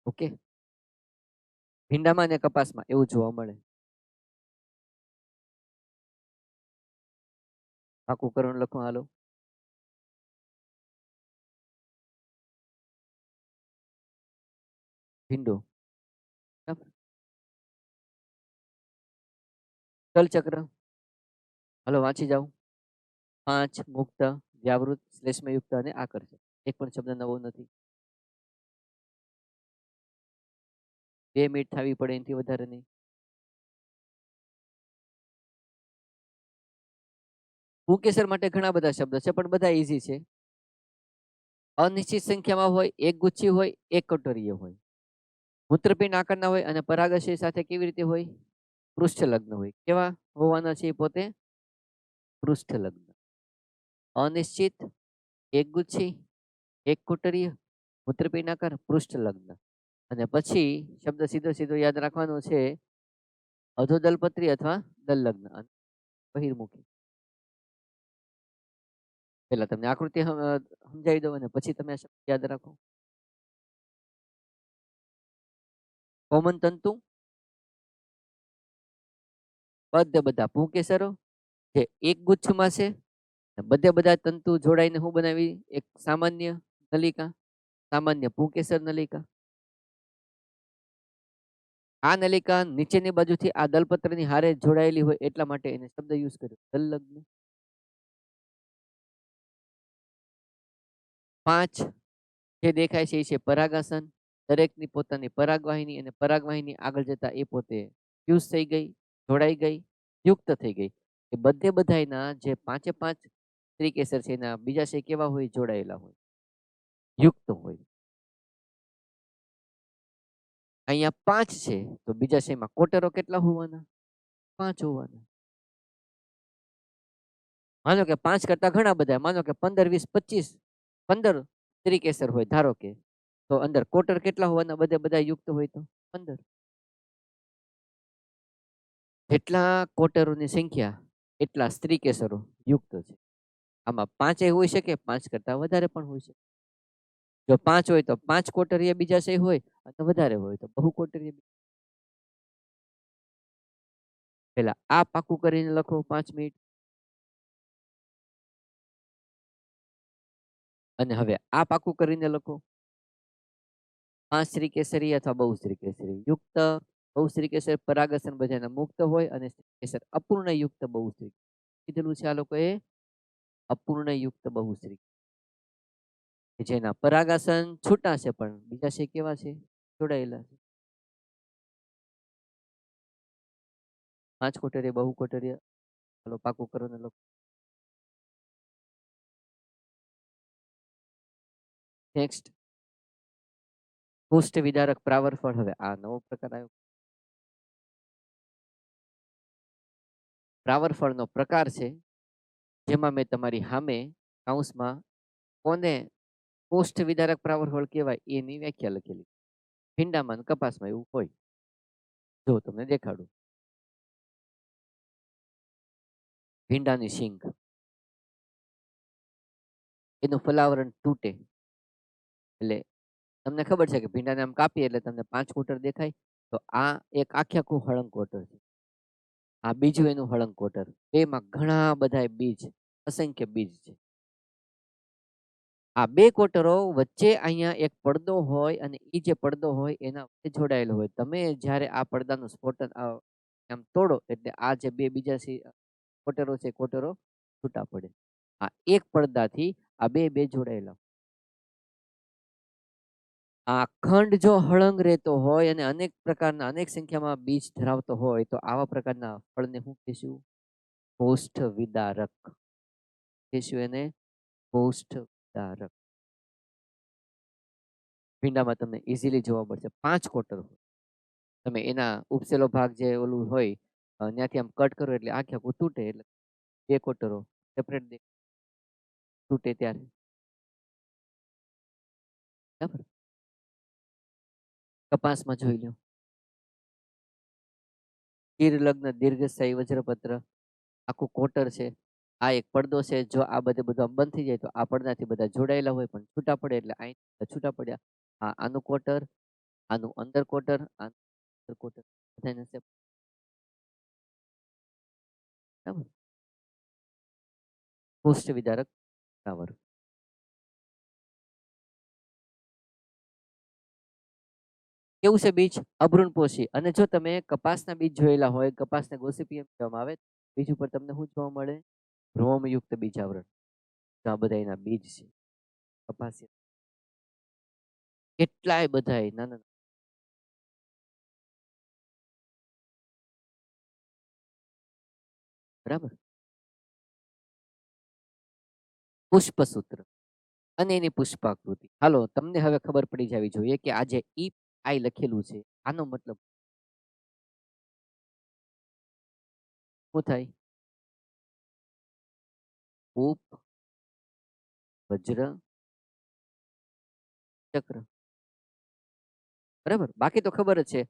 Speaker 1: ઓકે. ભીંડામાં અને કપાસમાં એવું જોવા મળે. પાકું કરણ લખો હાલો. ભીંડો. કલચક્ર. હાલો વાંચી જાઓ. 5 મુક્ત, વ્યાવૃત, શ્લેષમયુક્ત અને આકર્ષક. એક પણ શબ્દ નવો નથી. 2 મિનિટ થવી પડે, એનાથી વધારે નહીં. પુંકેસર માટે ઘણા બધા શબ્દ છે, પણ બધા ઈઝી છે. અનિશ્ચિત સંખ્યામાં હોય, એક ગુચ્છી હોય, એક કટોરીય હોય, મૂત્રપિંડ આકારના હોય અને પરાગાશય સાથે કેવી રીતે હોય? પૃષ્ઠ લગ્ન હોય. કેવા હોવાના છે પોતે? પૃષ્ઠ લગ્ન. અનિશ્ચિત, એક ગુચ્છી, એક કોટરીય, મૂત્રપિંડ આકાર, પૃષ્ઠ લગ્ન. અને પછી શબ્દ સીધો સીધો યાદ રાખવાનો છે, અધોદલપત્રી અથવા દલલગ્ન અને બહિર્મુખી. પેલા તમને આકૃતિ સમજાવી દો અને પછી તમે આ શબ્દ યાદ રાખો. કોમન તંતુ, બધા પુંકેસરો જે એક ગુચ્છમાં છે, બધે બધા તંતુ જોડાઈને હું બનાવી? એક સામાન્ય નલિકા, સામાન્ય પુંકેસર નલિકા. આ નલિકા નીચેની બાજુથી આ દલપત્રની હારે જોડાયેલી હોય એટલા માટે એને શબ્દ યુઝ કર્યો દલલગ્ન. 5 જે દેખાય છે એ છે પરાગાસન. દરેકની પોતાની પરાગવાહિની, અને પરાગવાહિની આગળ જતા એ પોતે ફ્યુઝ થઈ ગઈ, જોડાઈ ગઈ, યુક્ત થઈ ગઈ. એ બધે બધાયના જે 5 સ્ત્રીકેસર છે એના બીજા છે કેવા હોય? જોડાયેલા હોય, યુક્ત હોય. અહીંયા 5 છે તો બીજા શેમાં કોટરો કેટલા હોવાના? 5 હોવાના. માનો કે 5 કરતા ઘણા બધા, માનો કે 15, 20, 25, 15 સ્ત્રીકેસર હોય ધારો કે, તો અંદર કોટર કેટલા હોવાના? બધે બધા યુક્ત હોય તો 15. જેટલા કોટરોની સંખ્યા એટલા સ્ત્રીકેસરો યુક્ત છે. આમાં 5 હોઈ શકે, 5 કરતા વધારે પણ હોઈ શકે. જો 5 હોય તો 5 કોટરીય બીજાશય હોય, અને વધારે હોય તો બહુ કોટરીય. પેલા આ પાકું કરીને લખો 5 મિનિટ. અને હવે આ પાકું કરીને લખો. પાંચસ્ત્રી કેસરી અથવા બહુસ્ત્રી કેસરી. યુક્ત બહુસ્ત્રી કેસર પરાગસન બધાના મુક્ત હોય અને સ્ત્રી કેસર અપૂર્ણ યુક્ત બહુસ્ત્રી. કીધેલું છે આ લોકોએ અપૂર્ણ યુક્ત બહુસ્ત્રી. કે જેના પરાગાસન છૂટા છે પણ બીજા છે કેવા છે? જોડાયેલા છે. 5 કોટરીય બહુ કોટરીય. ચાલો પાકું કરો ને લોકો. નેક્સ્ટ પુષ્ટ વિદારક પ્રાવરફળ. હવે આ નવો પ્રકાર આવ્યો. પ્રાવરફળનો પ્રકાર છે જેમાં મેં તમારી સામે કૌંસમાં કોને પુષ્ટ વિદારક પ્રાવરફળ કહેવાય એની વ્યાખ્યા લખેલી. ભીંડામાં અને કપાસમાં એવું હોય. જો તમને દેખાડું. ભીંડાની શીંગ, એનું ફલાવરણ તૂટે એટલે તમને ખબર છે કે ભીંડાને આમ કાપીએ એટલે તમને 5 કોટર દેખાય. તો આ એક આખે આખું હળંગ કોટર છે. આ બીજું એનું હળંગ કોટર. બેમાં ઘણા બધા બીજ, અસંખ્ય બીજ છે. આ બે કોટરો વચ્ચે અહીંયા એક પડદો હોય અને એ જે પડદો હોય એના વચ્ચે જોડાયેલો હોય. તમે જ્યારે આ પડદાનું સ્ફોટન આમ તોડો એટલે આ જે બે બીજા કોટરો છે કોટરો છૂટા પડે. આ એક પડદાથી આ બે બે જોડાયેલા. આ ખંડ જો હળંગ રહેતો હોય અને અનેક પ્રકારના અનેક સંખ્યામાં બીજ ધરાવતો હોય તો આવા પ્રકારના ફળને શું કહીશું? પુષ્ટ વિદારક કહીશું એને. પુષ્ટ વિદારક. ભીંડામાં તમને ઇઝીલી જોવા મળશે 5 કોટર. તમે એના ઉપસેલો ભાગ જે ઓલું હોય ત્યાંથી આમ કટ કરો એટલે આખે આખું તૂટે એટલે 2 કોટરો સેપરેટ તૂટે ત્યારે. બરાબર. કપાસમાં જોઈ લો. તીર લગ્ન દીર્ઘસ્થાયી વજ્રપત્ર આખું કોટર છે. આ એક પડદો છે. જો આ બધું બંધ થઈ જાય તો આ પડદાથી બધા જોડાયેલા હોય પણ છૂટા પડે એટલે અહીં છૂટા પડ્યા. આનું કોટર, આનું અંદર કોટર, આનું અંદર કોટર બધાને બરાબર. પુષ્ટ વિદારક પ્રાવર. કેવું છે બીજ? અભ્રૂણપોષી. અને જો તમે કપાસના બીજ જોયેલા હોય, કપાસને ગોસિપિયમ કહેવામાં આવે. બીજ ઉપર તમને શું જોવા મળે? રોમયુક્ત બીજાવરણ. આ બધા એના બીજ છે. કપાસ કેટલાય બધા નાના બરાબર. પુષ્પસૂત્ર અને એની પુષ્પાકૃતિ. હાલો તમને હવે ખબર પડી જવી જોઈએ કે આ જે ઈ આઈ લખેલું છે આનો મતલબ શું થાય? ઉપ વજ્ર ચક્ર. બરાબર. બાકી તો ખબર જ છે.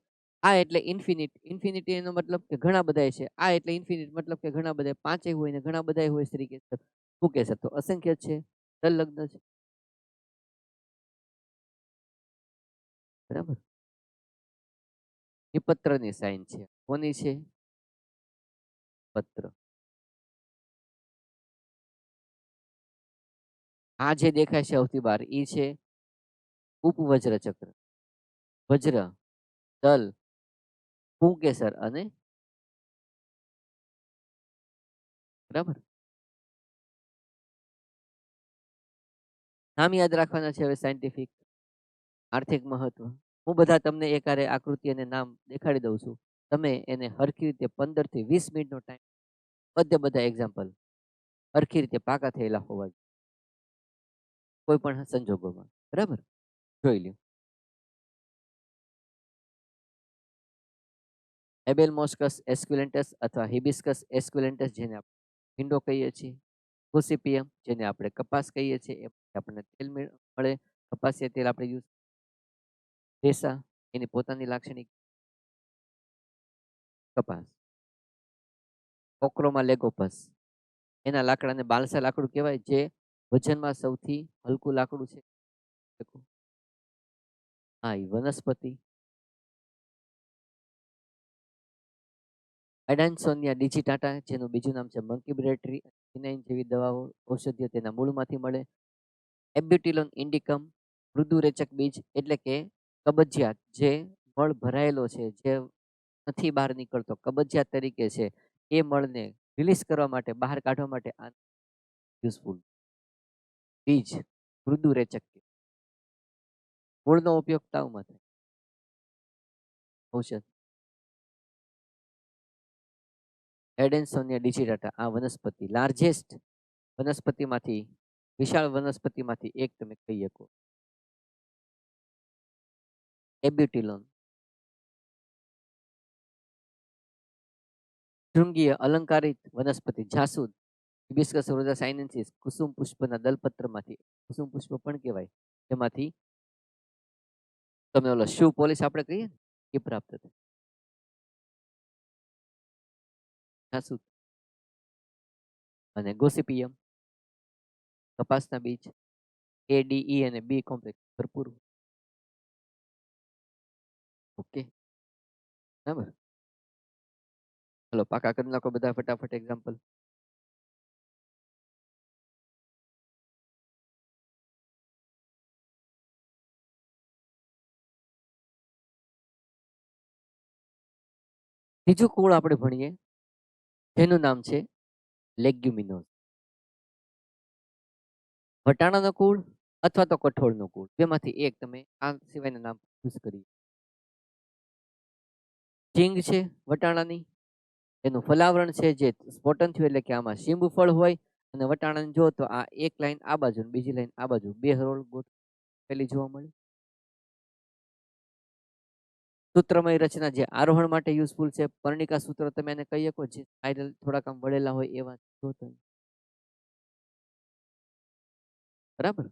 Speaker 1: આ એટલે ઇન્ફિનિટ. ઇન્ફિનિટી એનો મતલબ કે ઘણા બધા છે. આ એટલે ઇન્ફિનિટ મતલબ કે ઘણા બધા 5 હોય ને ઘણા બધા હોય સ્ત્રી કેસર. શું કેસર તો અસંખ્ય છે. સંલગ્ન છે. બરાબર. એ પત્રની સાઇન છે. કોની છે? પત્ર. આ જે દેખાય છે સૌથી બહાર ઈ છે ઉપવજ્ર ચક્ર. વજ્ર, તલ, પુંકેસર અને બરાબર. નામ યાદ રાખવાના છે હવે સાયન્ટિફિક. આર્થિક મહત્વ. હું બધા તમને એકારે આકૃતિ અને નામ દેખાડી દઉં છું. તમે એને હરખી રીતે 15 થી 20 મિનિટનો ટાઈમ બધા એક્ઝામ્પલ હરખી રીતે પાકા થયેલા હોવા જોઈએ. કોઈ પણ સંજોગોમાં. બરાબર. જોઈ લ્યો. એબેલ મોસ્કસ એસ્ક્યુલેન્ટસ અથવા હિબિસ્કસ એસ્ક્યુલેન્ટસ જેને આપણે ભીંડો કહીએ છીએ. ગોસિપિયમ જેને આપણે કપાસ કહીએ છીએ. આપણને તેલ મળે. કપાસિયા તેલ આપણે યુઝ. રેસા એની પોતાની લાક્ષણિક કપાસ. ઓક્રોમા લેગોપસ એના લાકડાને બાલસા લાકડું કહેવાય જે વજનમાં સૌથી હલકું લાકડું છે. હા એ વનસ્પતિ. એડાન્સોનિયા ડિજિટાટા જેનું બીજું નામ છે મંકી બ્રેડ ટ્રી. કિનાઇન જેવી દવાઓ ઔષધિઓ તેના મૂળમાંથી મળે. એબ્યુટિલોન ઇન્ડિકમ મૃદુરેચક બીજ એટલે કે કબજિયાત જે મળ ભરાયેલો છે, જે નથી બહાર નીકળતો, કબજિયાત તરીકે છે, એ મળને રિલીઝ કરવા માટે, બહાર કાઢવા માટે આ યુઝફુલ. બીજ મૃદુરેચક છે. મૂળનો ઉપયોગ તાવમાં થાય. ઔષધ. એડેન્સોનિયા ડિજીટાટા આ વનસ્પતિ લાર્જેસ્ટ વનસ્પતિમાંથી, વિશાળ વનસ્પતિમાંથી એક તમે કહી શકો. એબ્યુટિલોન. શૃંગીય અલંકારિત વનસ્પતિ જાસૂદ, હિબિસ્કસ રોઝા સાઇનેન્સિસ, કુસુમ પુષ્પના દલપત્રમાંથી, કુસુમ પુષ્પ પણ કહેવાય, જેમાંથી તમે ઓલો શુ પોલિશ આપણે કહીએ ને એ પ્રાપ્ત થાય. જાસૂદ. અને ગોસિપિયમ, કપાસના બીજ, એ ડી ઈ અને બી કોમ્પ્લેક્સ ભરપૂર. ઓકે, બરાબર. ચલો પાકા કરી નાખો બધા ફટાફટ એક્ઝામ્પલ. બીજું કુળ આપણે ભણીએ જેનું નામ છે લેગ્યુમિનોઝ. વટાણાનો કુળ અથવા તો કઠોળનો કુળ, બેમાંથી એક તમે આ સિવાયના નામ ચૂઝ કરી. ચીંગ છે વટાણાની, એનું ફલાવરણ છે જે સ્પોટન થયું, એટલે કે આમાં શીંબુ ફળ હોય. અને વટાણાને જો તો આ એક લાઈન આ બાજુ ને બીજી લાઈન આ બાજુ, બે હરોળ પેલી જોવા મળે. સૂત્રમય રચના જે આરોહણ માટે યુઝફુલ છે. પર્ણિકા સૂત્ર તમે એને કહી શકો, જે સ્પાઇરલ થોડાક આમ વળેલા હોય એવા જોતો. બરાબર.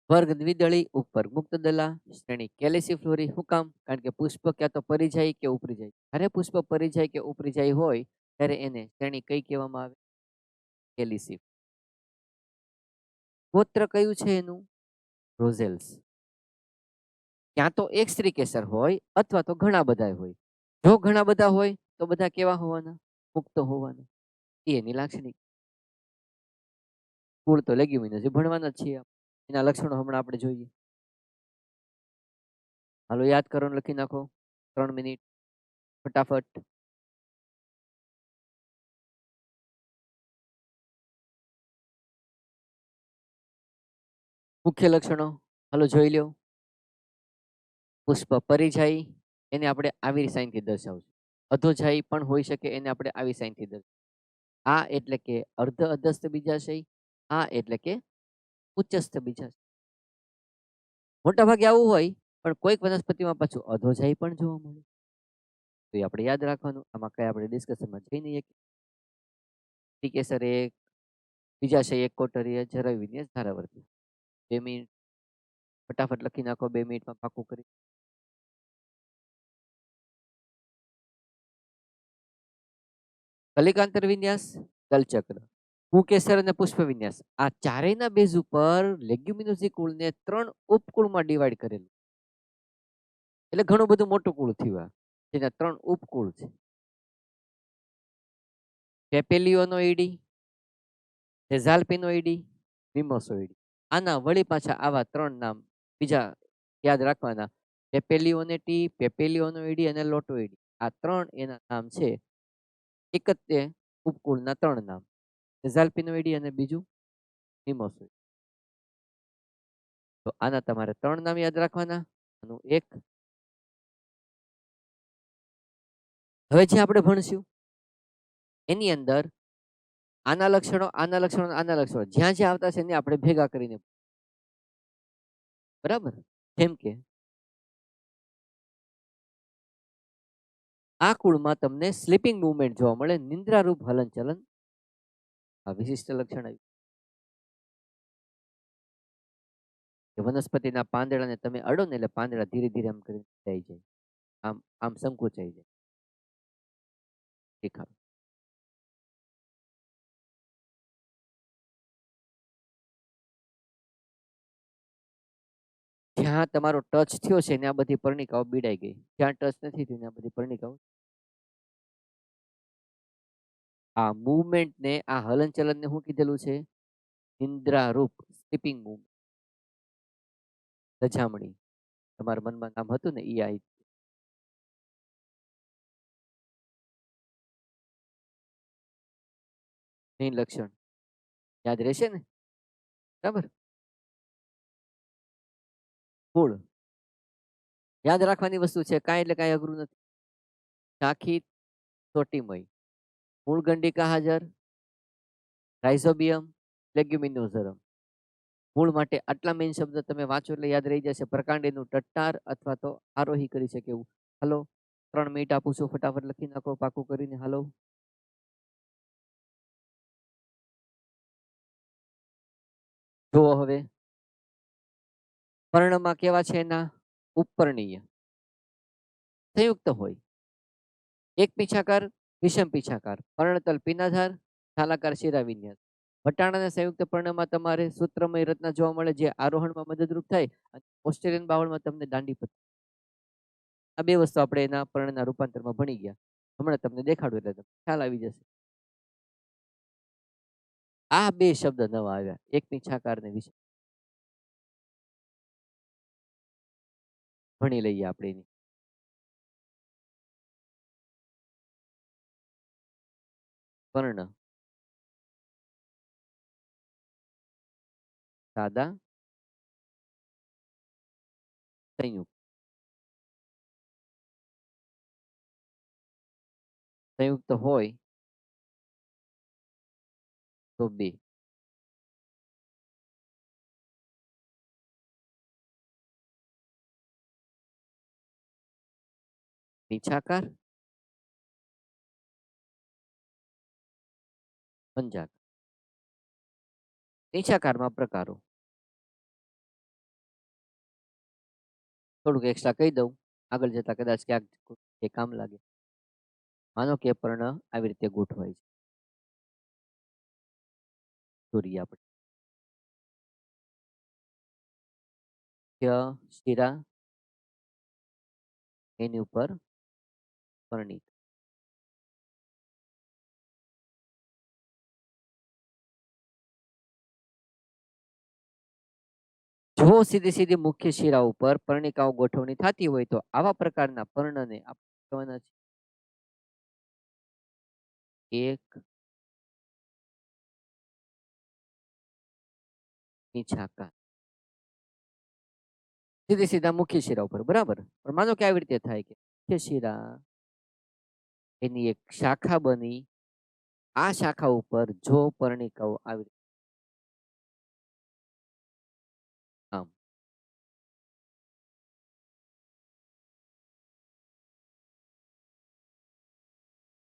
Speaker 1: વર્ગ દ્વિદળી ઉપર મુક્તદલા શ્રેણી કેલિસિફ્લોરી. શું કામ? કારણ કે પુષ્પ ક્યાં તો પરી જાય કે ઉપરી જાય. જ્યારે પુષ્પ પરી જાય કે ઉપરી જાય હોય ત્યારે એને શ્રેણી કઈ કહેવામાં આવે? કેલિસિફ. ગોત્ર કયું છે એનું? રોઝેલ્સ. ક્યાં તો એક સ્ત્રી કેસર હોય અથવા તો ઘણા બધા હોય. જો ઘણા બધા હોય તો બધા કેવા હોવાના? મુક્ત હોવાના. એની લાક્ષણિક. કુળ તો લેગ્યુમિનસ ભણવાના જ છીએ. એના લક્ષણો હમણાં આપણે જોઈએ. હાલો યાદ કરો, લખી નાખો 3 મિનિટ ફટાફટ. મુખ્ય લક્ષણો હાલો જોઈ લ્યો. પુષ્પ પરિજાઈ એને આપણે આવી સાઇનથી દર્શાવશું. અધોજાઈ પણ હોઈ શકે, એને આપણે આવી સાઇનથી દર્શાવશું. આ એટલે કે અર્ધ અધસ્થ બીજાશય, આ એટલે કે ઉચ્ચસ્થ બીજાશય. મોટા ભાગે આવું હોય, પણ કોઈક વનસ્પતિમાં પાછું અધોજાઈ પણ જોવા મળે. તો એ આપણે યાદ રાખવાનું. આમાં કઈ આપણે ડિસ્કશનમાં જઈ નહીં શકીએ. કેસર એક, બીજાશય એક કોટરીય, જરય વિન્યાસ ધારાવર્તી. 2 મિનિટ ફટાફટ લખી નાખો, 2 મિનિટમાં પાકું કરી. કલિકાંતર વિન્યાસ, દલચક્ર, ભૂકેસર અને પુષ્પ વિન્યાસ, આ ચારેયના બેઝ ઉપર લેગ્યુમિનોઝી કુળને 3 ઉપકુળમાં ડિવાઈડ કરેલું. એટલે ઘણું બધું મોટું કુળ થયું. જેના 3 ઉપકુળ છે. પેપેલિયોનોઈડી, ઝેઝાલ્પિનોઈડી, મિમોસોઈડી. આના વળી પાછા આવા 3 નામ બીજા યાદ રાખવાના. પેપેલિયોનેટી, પેપેલિયોનોઈડી અને લોટોઈડી. આ 3 એના નામ છે. એક જ તે ઉપકુળના 3 નામ, ઝેઝાલ્પિનોઈડી અને બીજું મિમોસોઈડી. તો આના તમારે 3 નામ યાદ રાખવાના. આનું એક. હવે જે આપણે ભણશું એની અંદર આના લક્ષણો, આના લક્ષણો, આના લક્ષણો જ્યાં જ્યાં આવતા છે એને આપણે ભેગા કરીને, બરાબર. જેમ કે આ કુળમાં તમને સ્લીપિંગ મૂવમેન્ટ જોવા મળે, નિંદ્રારૂપ હલનચલન. આ વિશિષ્ટ લક્ષણ આવ્યું. વનસ્પતિના પાંદડાને તમે અડો ને એટલે પાંદડા ધીરે ધીરે આમ કરીને જાય જાય, આમ આમ સંકોચાઈ જાય. દેખાડો. જ્યાં તમારો ટચ થયો છે ને આ બધી પર્ણિકાઓ બીડાઈ ગઈ. જ્યાં ટચ નથી થયું ને આ બધી પર્ણિકાઓ. આ મૂવમેન્ટ ને, આ હલનચલન ને શું કીધેલું છે? નિંદ્રારૂપ, સ્લીપિંગ મૂવમેન્ટ. લજામણી. તમારા મનમાં નામ હતું ને ઈ આ મેઇન લક્ષણ યાદ રહેશે ને? બરાબર? મૂળ યાદ રાખવાની વસ્તુ છે. કાંઈ એટલે કાંઈ અઘરું નથી. શાખી ચોટીમય, મૂળગંડિકા હાજર, રાઇઝોબિયમ, લેગ્યુમિનોઝરમ. મૂળ માટે આટલા મેઇન શબ્દ તમે વાંચો એટલે યાદ રહી જશે. પ્રકાંડ ટટ્ટાર અથવા તો આરોહી કરી શકે એવું. હાલો 3 મિનિટ આપું છું, ફટાફટ લખી નાખો પાકું કરીને. હાલો જુઓ હવે પર્ણમાં કેવા છે એના ઉપપર્ણીય સંયુક્ત હોય. એક પીછાકાર, વિષમ પીછાકાર, પર્ણતલ પિનાધાર, થાલાકાર શિરાવિન્યાસ. વટાણાના સંયુક્ત પર્ણમાં તમારે સૂત્રમય રચના જોવા મળે જે આરોહણમાં મદદરૂપ થાય અને ઓસ્ટ્રેલિયન બાવળમાં તમને દાંડી પત્તી. આ બે વસ્તુ આપણે એના પર્ણના રૂપાંતરમાં ભણી ગયા. હમણાં તમને દેખાડું એટલે તમને ખ્યાલ આવી જશે. આ બે શબ્દ નવા આવ્યા, એક પીછાકાર ને વિષમ. ભણી લઈએ આપણે એની. પર્ણ સાદા સંયુક્ત. સંયુક્ત હોય તો બે. પીછાકાર, પંજાકાર. પીછાકારમાં પ્રકારો થોડુંક એક્સ્ટ્રા કહી દઉં, આગળ જતા કદાચ ક્યાંક એ કામ લાગે. માનો કે પર્ણ આવી રીતે ગોઠવાય છે. દોરીએ આપણે શિરા, એની ઉપર પરણિત. જો સીધી સીધી મુખ્ય શિરા ઉપર પર્ણિકાઓ ગોઠવણી થતી હોય તો આવા પ્રકારના પર્ણને આપણે કહેવાના છે એક પીછાકાર. સીધી સીધા મુખ્ય શિરા ઉપર, બરાબર. પણ માનો કે આવી રીતે થાય કે મુખ્ય શિરા એની એક શાખા બની, આ શાખા ઉપર જો પર્ણિકાઓ આવી આમ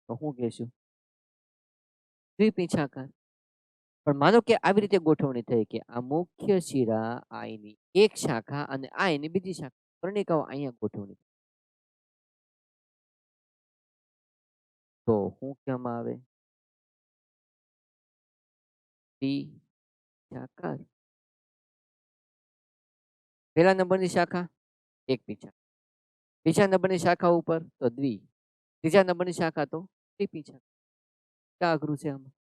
Speaker 1: તો શું કહેશું? દ્વિપીછાકાર. પણ માનો કે આવી રીતે ગોઠવણી થઈ કે આ મુખ્ય શિરા આ એની એક શાખા અને આ એની બીજી શાખા, પર્ણિકાઓ અહીંયા ગોઠવણી, તો શું કહેવામાં આવે? પીછાકાર. પહેલા નંબરની શાખા એક પીછા, બીજા નંબરની શાખા ઉપર તો દ્વિ, ત્રીજા નંબરની શાખા તો ત્રિપીછા. ક્યાં અઘરું છે આમાં?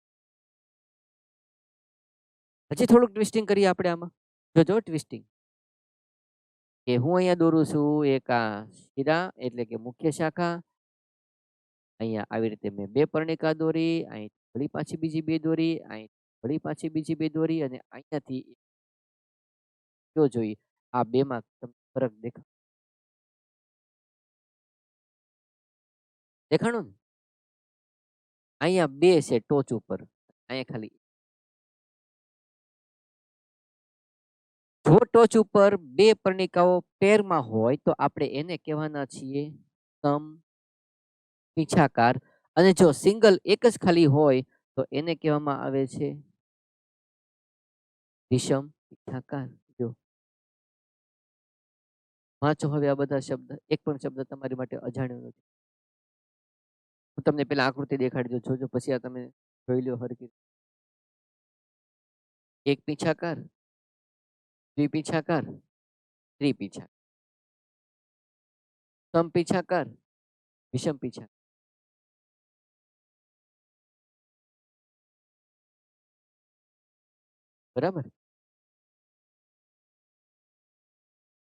Speaker 1: હજી થોડુંક ટ્વિસ્ટિંગ કરીએ આપણે આમાં. જોજો ટ્વિસ્ટિંગ કે હું અહીંયા દોરું છું એક આ શિરા એટલે કે મુખ્ય શાખા. અહીંયા આવી રીતે મેં બે પર્ણિકા દોરી, અહીં વળી પાછી બીજી બે દોરી, અહીં વળી પાછી બીજી બે દોરી અને અહીંયાથી જો જોઈએ આ બે માં તમને ફરક દેખાણું ને? અહીંયા બે છે ટોચ ઉપર, અહીંયા ખાલી. જો ટોચ ઉપર બે પર્ણિકાઓ પેરમાં હોય તો આપણે એને કહેવાના છીએ સમ પીછાકાર. અને જો સિંગલ એક જ ખાલી હોય તો એને કહેવામાં આવે છે વિષમ પીછાકાર. જો વાંચો હવે આ બધા શબ્દ, એક પણ શબ્દ તમારી માટે અજાણ્યો નથી. હું તમને પેલા આકૃતિ દેખાડી દઉં, જોજો પછી આ તમે જોઈ લો હરકી. એક પીછાકાર, દ્વિપીછાકાર, ત્રિપીછાકાર, સમપીછાકાર, વિષમ પીછાકાર. બરાબર.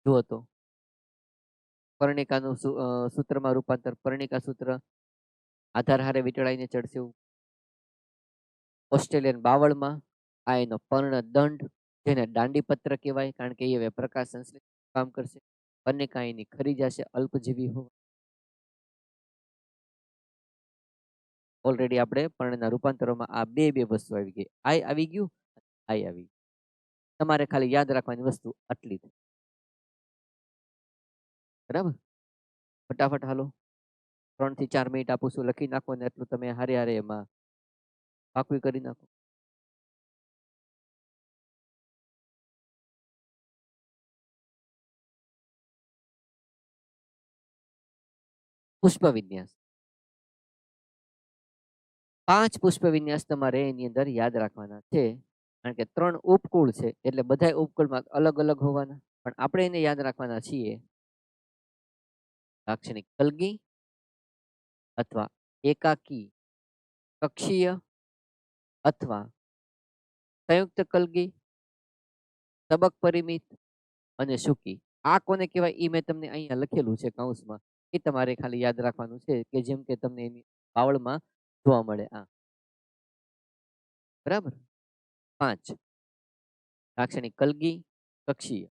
Speaker 1: જુઓ તો કર્ણિકાનું સૂત્રમાં રૂપાંતર, કર્ણિકા સૂત્ર આધાર હારે વીંટળાઈને ચડશે એવું. ઓસ્ટ્રેલિયન બાવળમાં આ એનો પર્ણદંડ, જેને દાંડીપત્ર કહેવાય, કારણ કે એ પ્રકાશ સંશ્લેષણ કામ કરશે. કર્ણિકા એની ખરી જશે, અલ્પજીવી હોવા. ઓલરેડી આપણે પર્ણના રૂપાંતરોમાં આ બે વસ્તુ આવી ગઈ. આઈ આવી ગયું, આઈ આવી ગયું. તમારે ખાલી યાદ રાખવાની વસ્તુ આટલી જ. બરાબર, ફટાફટ હાલો. 3 થી 4 મિનિટ આપું છું, લખી નાખો ને એટલું તમે હારે હારે એમાં પાકવી કરી નાખો. પુષ્પ વિન્યાસ, 5 પુષ્પ વિન્યાસ તમારે એની અંદર યાદ રાખવાના છે, કારણ કે 3 ઉપકુળ છે એટલે બધા ઉપકુળમાં અલગ અલગ હોવાના, પણ આપણે એને યાદ રાખવાના છીએ. લાક્ષણિક કલગી અથવા એકાકી, કક્ષીય અથવા સંયુક્ત કલગી, તબક પરિમિત અને સૂકી. આ કોને કહેવાય એ મેં તમને અહીંયા લખેલું છે કૌંસમાં, એ તમારે ખાલી યાદ રાખવાનું છે, કે જેમ કે તમને એની બાવળમાં જોવા મળે આ. બરાબર, 5 લાક્ષણિક કલગી, કક્ષીય,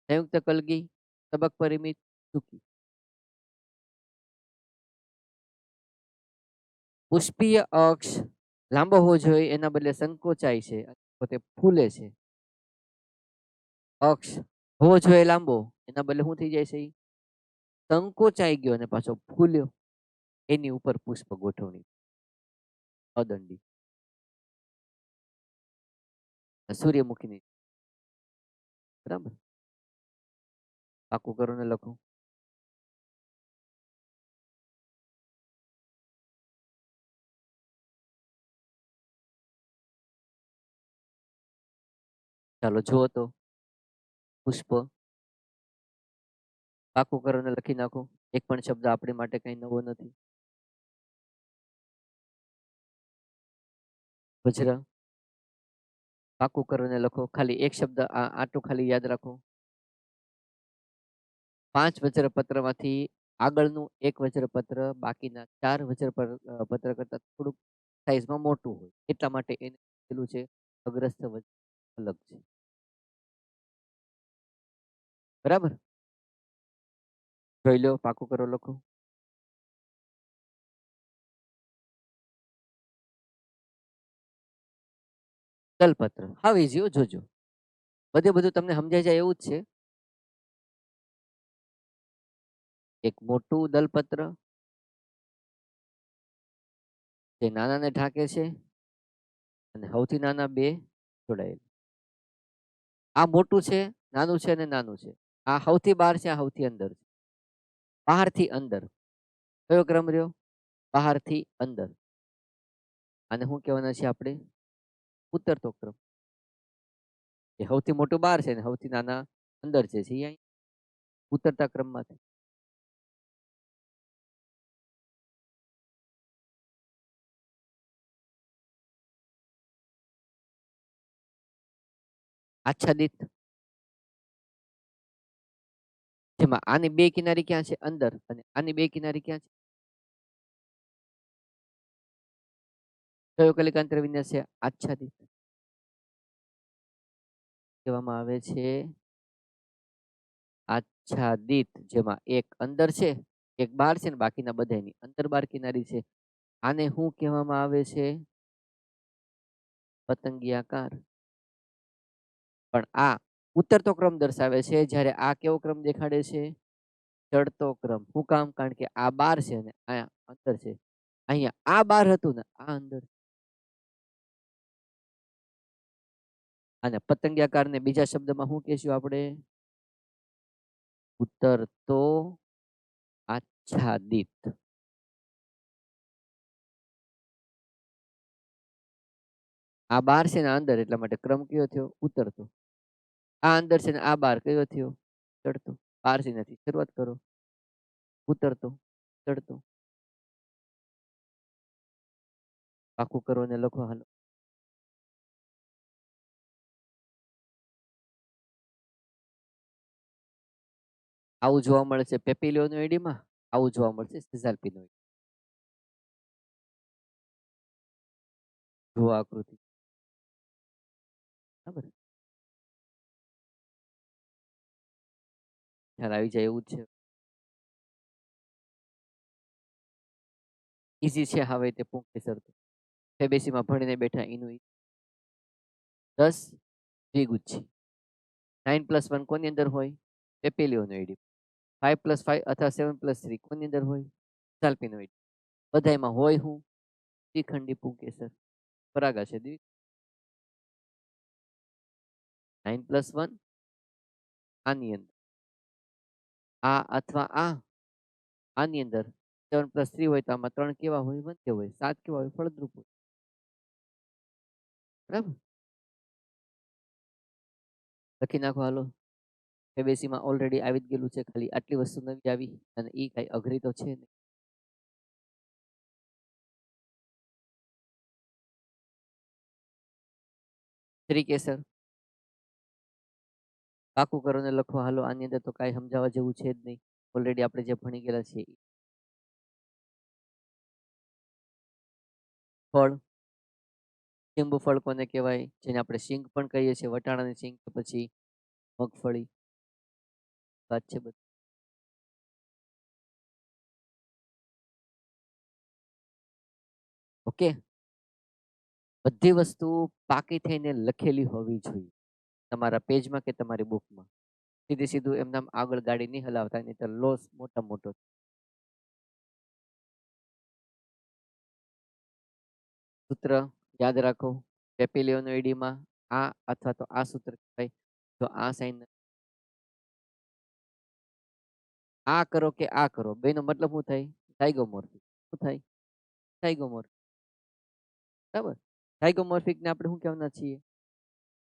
Speaker 1: સંયુક્ત કલગી, તબક પરિમિત, સૂકી. પુષ્પીય અક્ષ લાંબો હોવો જોઈએ, એના બદલે સંકોચાય છે, પોતે ફૂલે છે. અક્ષ હોવો જોઈએ લાંબો, એના બદલે શું થઈ જાય છે, સંકોચાઈ ગયો અને પાછો ફૂલ્યો. એની ઉપર પુષ્પ ગોઠવણી અદંડી. સૂર્યમુખીની. બરાબર, પાકું કરો ને લખો. ચાલો જુઓ તો, પુષ્પ પાકું કરો ને લખી નાખો. એક પણ શબ્દ આપણી માટે કઈ નવો નથી. વજ્ર પાકું કરો ને લખો. ખાલી એક શબ્દ આટલું ખાલી યાદ રાખો. 5 વજ્રપત્રમાંથી આગળનું એક વજ્રપત્ર બાકીના 4 વજ્રપત્ર કરતા થોડુંક સાઈઝમાં મોટું હોય, એટલા માટે એને કીધેલું છે અગ્રસ્થ વજ્ર અલગ છે. બરાબર, જોઈ લો, પાકું કરો લખો. દલપત્ર હાવ ઈઝી, જોજો બધું તમને સમજાઈ જાય એવું જ છે. એક મોટું દલપત્ર જે નાનાને ઢાંકે છે, અને સૌથી નાના બે જોડાયેલા. આ મોટું છે, નાનું છે અને નાનું છે. આ સૌથી બહાર છે, આ સૌથી અંદર છે. બહારથી અંદર કયો ક્રમ રહ્યો? બહારથી અંદર. અને શું કહેવાના છે આપણે? ઉતરતો ક્રમ. એ સૌથી મોટું બહાર છે ને સૌથી નાના અંદર છે, અહીં ઉતરતા ક્રમમાંથી. આચ્છાદિત, જેમાં આની બે કિનારી ક્યાં છે? અંદર, અને આની બે કિનારી ક્યાં છે? કયો કલિકાંતર વિન્યાસ છે? આચ્છાદિત કહેવામાં આવે છે. આચ્છાદિત, જેમાં એક અંદર છે, એક બહાર છે, ને બાકીના બધાની અંદર બાર કિનારી છે. આને શું કહેવામાં આવે છે? પતંગિયાકાર. પણ આ ઉતરતો ક્રમ દર્શાવે છે, જ્યારે આ કેવો ક્રમ દેખાડે છે? ચડતો ક્રમ. શું કામ? કારણ કે આ બાર છે ને આ અંદર છે. અહીંયા આ બાર હતું ને આ અંદર. અને પતંગિયાકાર ને બીજા શબ્દમાં શું કહેશું આપણે? ઉતરતો આચ્છાદિત. આ બાર છે ને અંદર, એટલા માટે ક્રમ કયો થયો? ઉતરતો. આ અંદર છે ને આ બાર કયો થયો? ચડતો. બાર છે નથી, શરૂઆત કરો. ઉતરતો, ચડતો. પાકું કરો ને લખો હાલો. આવું જોવા મળે છે પેપિલિયોનોઇડીમાં, આવું જોવા મળશે સિઝાલ્પિનોઇડ. જુઓ આકૃતિ. બરાબર, ખ્યાલ આવી જાય એવું જ છે. ઈઝી છે હવે તે પુંકેસર. ફેબેસીમાં ભણીને બેઠા એનું 10 દ્વિગુચ્છી. 9+1 કોની અંદર હોય? પેપિલિયોનોઇડી. 5+5 અથવા 7+3 કોની અંદર હોય? સિઝાલ્પિનોઇડ. બધામાં હોય હું દ્વિખંડી પુંકેસર. પરાગા છે 9+1 આની અંદર, આ અથવા આની અંદર 7+3 હોય તો આમાં 3 કેવા હોય? વંધ્ય હોય. 7 કેવા હોય? ફળદ્રુપ હોય. બરાબર, લખી નાખો હાલો. કેબીસીમાં ઓલરેડી આવી જ ગયેલું છે, ખાલી આટલી વસ્તુ નવી આવી અને એ કઈ અઘરી તો છે નહીં. ત્રિકેસર પાકું કરો ને લખો હાલો. આની અંદર તો કાંઈ સમજાવવા જેવું છે જ નહીં, ઓલરેડી આપણે જે ભણી ગયેલા છીએ. ફળ, લીંબુ ફળ કોને કહેવાય? જેને આપણે સિંગ પણ કહીએ છીએ, વટાણાની સિંગ કે પછી મગફળી. વાત છે બધી. ઓકે, બધી વસ્તુ પાકી થઈને લખેલી હોવી જોઈએ તમારા પેજમાં કે તમારી બુકમાં. સીધી સીધું એમનામ આગળ ગાડી નહીં હલાવતા, નહીં તો લોસ મોટા મોટો. સૂત્ર યાદ રાખો, પેપિલિયોનોઇડીમાં આ અથવા તો આ સૂત્ર કહેવાય. જો આ સાઇન આ કરો કે આ કરો, બેનો મતલબ શું થાય? ઝાયગોમોર્ફિક. શું થાય? ઝાયગોમોર્ફિક. બરાબર, ઝાયગોમોર્ફિક ને આપણે શું કહેવાના છીએ?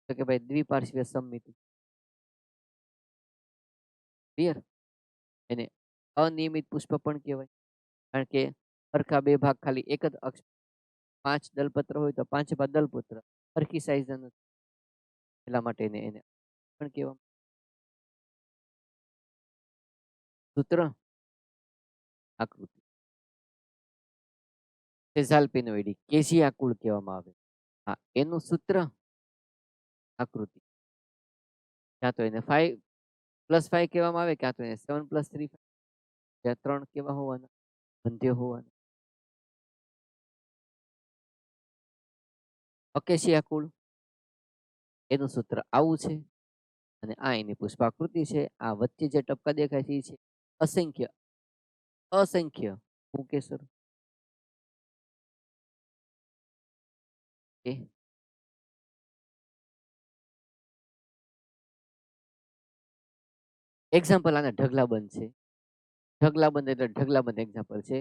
Speaker 1: તો કે ભાઈ દ્વિપાર્શ્વીય સમમિતિ. ક્લિયર? એને અનિયમિત પુષ્પ પણ કહેવાય, કારણ કે સરખા બે ભાગ ખાલી એક જ અક્ષ, 5 દલપત્ર હોય તો 5 દલપત્ર સરખી સાઈઝ નથી, એટલા માટે એને પણ કહેવામાં. સૂત્ર આકૃતિ. સેઝાલ્પિનોઇડી કેશિયા કુળ કહેવામાં આવે. હા, એનું સૂત્ર આકૃતિ. ક્યાં તો એને 5+5 કહેવામાં આવે, ક્યાં તો એને 7+3, જ્યાં 3 કેવા હોવાના? વંધ્ય હોવાના. અકેશિયા કુળ, એનું સૂત્ર આવું છે અને આ એની પુષ્પાકૃતિ છે. આ વચ્ચે જે ટપકા દેખાય છે એ છે અસંખ્ય. અસંખ્ય પુંકેસર. એક્ઝામ્પલ આના ઢગલાબંધ છે. ઢગલાબંધ એટલે ઢગલાબંધ એક્ઝામ્પલ છે.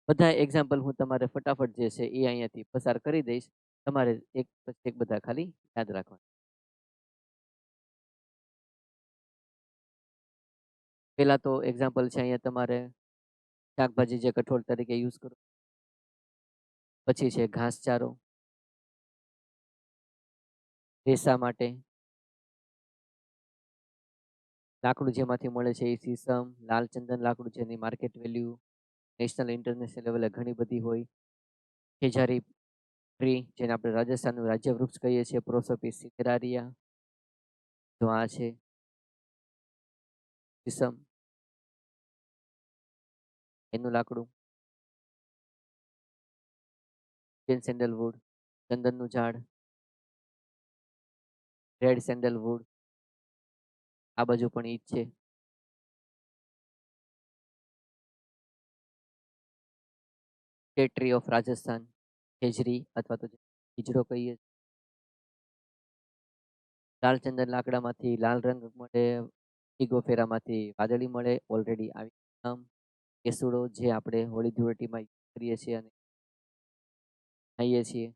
Speaker 1: બધા એક્ઝામ્પલ હું તમારે ફટાફટ જે છે એ અહીંયાથી પસાર કરી દઈશ. તમારે એક પછી એક બધા ખાલી યાદ રાખવાના. પહેલા તો એક્ઝામ્પલ છે અહીંયા તમારે શાકભાજી જે કઠોળ તરીકે યુઝ કરો. પછી છે ઘાસચારો, રેસા માટે લાકડું જેમાંથી મળે છે એ સીસમ, લાલ ચંદન લાકડું, જેની માર્કેટ વેલ્યુ નેશનલ ઇન્ટરનેશનલ લેવલે ઘણી બધી હોય. ખેજારી ટ્રી, જેને આપણે રાજસ્થાનનું રાજ્ય વૃક્ષ કહીએ છીએ, પ્રોસોપિસ સિનેરારિયા. જો આ છે સીસમ, એનું લાકડું. સેન્ડલવુડ, ચંદનનું ઝાડ. રેડ સેન્ડલવુડ, આ બાજુ પણ ઈ જ છે. સ્ટેટ ટ્રી ઓફ રાજસ્થાન, ખેજરી અથવા તો ખીજડો કહીએ. લાલ ચંદન લાકડામાંથી લાલ રંગ મળે, ઇગોફેરામાંથી વાદળી મળે, ઓલરેડી આવી નામ. કેસુડો, જે આપણે હોળી ધૂળેટીમાં કરીએ છીએ અને ખાઈએ છીએ.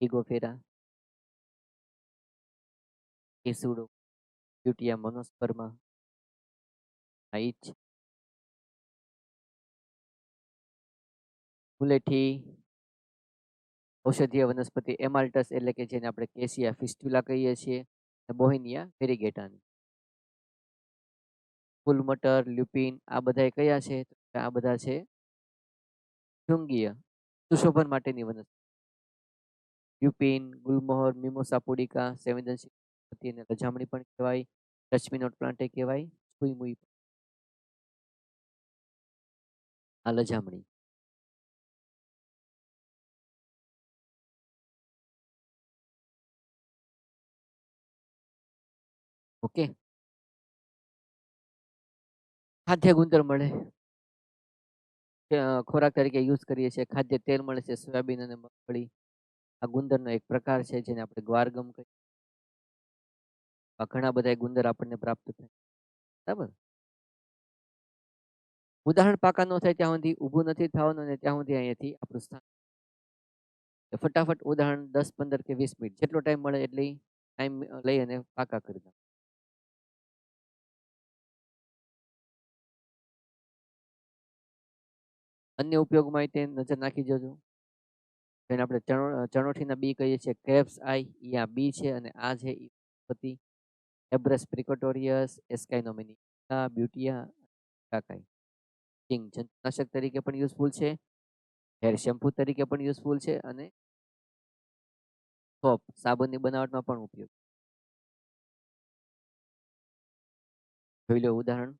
Speaker 1: ઇગોફેરા, કેસુડો, બ્યુટિયા મોનોસ્પર્મા, આ ઈ જ છે. મુલેઠી ઔષધીય વનસ્પતિ એમાલ્ટસ, એટલે કે જેને આપણે કેસિયા ફિસ્ટુલા કહીએ છીએ. બોહેનિયા વેરીગેટાની. ફૂલ મટર, લ્યુપિન આ બધા કયા છે? આ બધા છે શૃંગીય સુશોભન માટેની વનસ્પતિ. લ્યુપિન, ગુલમોહર, મિમોસા પુડિકા, સંવેદનશીલ અને લજામણી પણ કહેવાય. ટચમીનોટ પ્લાન્ટ કહેવાય. છુઈમુઈ આ લજામણી. ઓકે. ખાદ્ય ગુંદર મળે. ખોરાક તરીકે યુઝ કરીએ છીએ. ખાદ્ય તેલ મળે છે સોયાબીન અને મગફળી. આ ગુંદરનો એક પ્રકાર છે જેને આપણે ગ્વારગમ કહીએ. ઘણા બધા ગુંદર આપણને પ્રાપ્ત થાય. બરાબર. ઉદાહરણ પાકા ન થાય ત્યાં સુધી ઊભું નથી થવાનું અને ત્યાં સુધી અહીંયાથી આપણું સ્થાન. ફટાફટ ઉદાહરણ 10, 15 કે 20 મિનિટ જેટલો ટાઈમ મળે એટલી ટાઈમ લઈ અને પાકા કરી દો. અન્ય ઉપયોગમાં તે નજર નાખી જજો. જેને આપણે ચણોઠીના બી કહીએ છીએ ક્રેપ્સ આઈ, એ આ બી છે અને આ છે પતિ. એબ્રસ પ્રિકોટોરિયસ, એસ્કાઇનોમિની, બ્યુટિયા, કાકાઈ. કિંગ જંતુનાશક તરીકે પણ યુઝફુલ છે. હેર શેમ્પુ તરીકે પણ યુઝફુલ છે અને સોપ સાબુનની બનાવટમાં પણ ઉપયોગ. જોઈ લો ઉદાહરણ.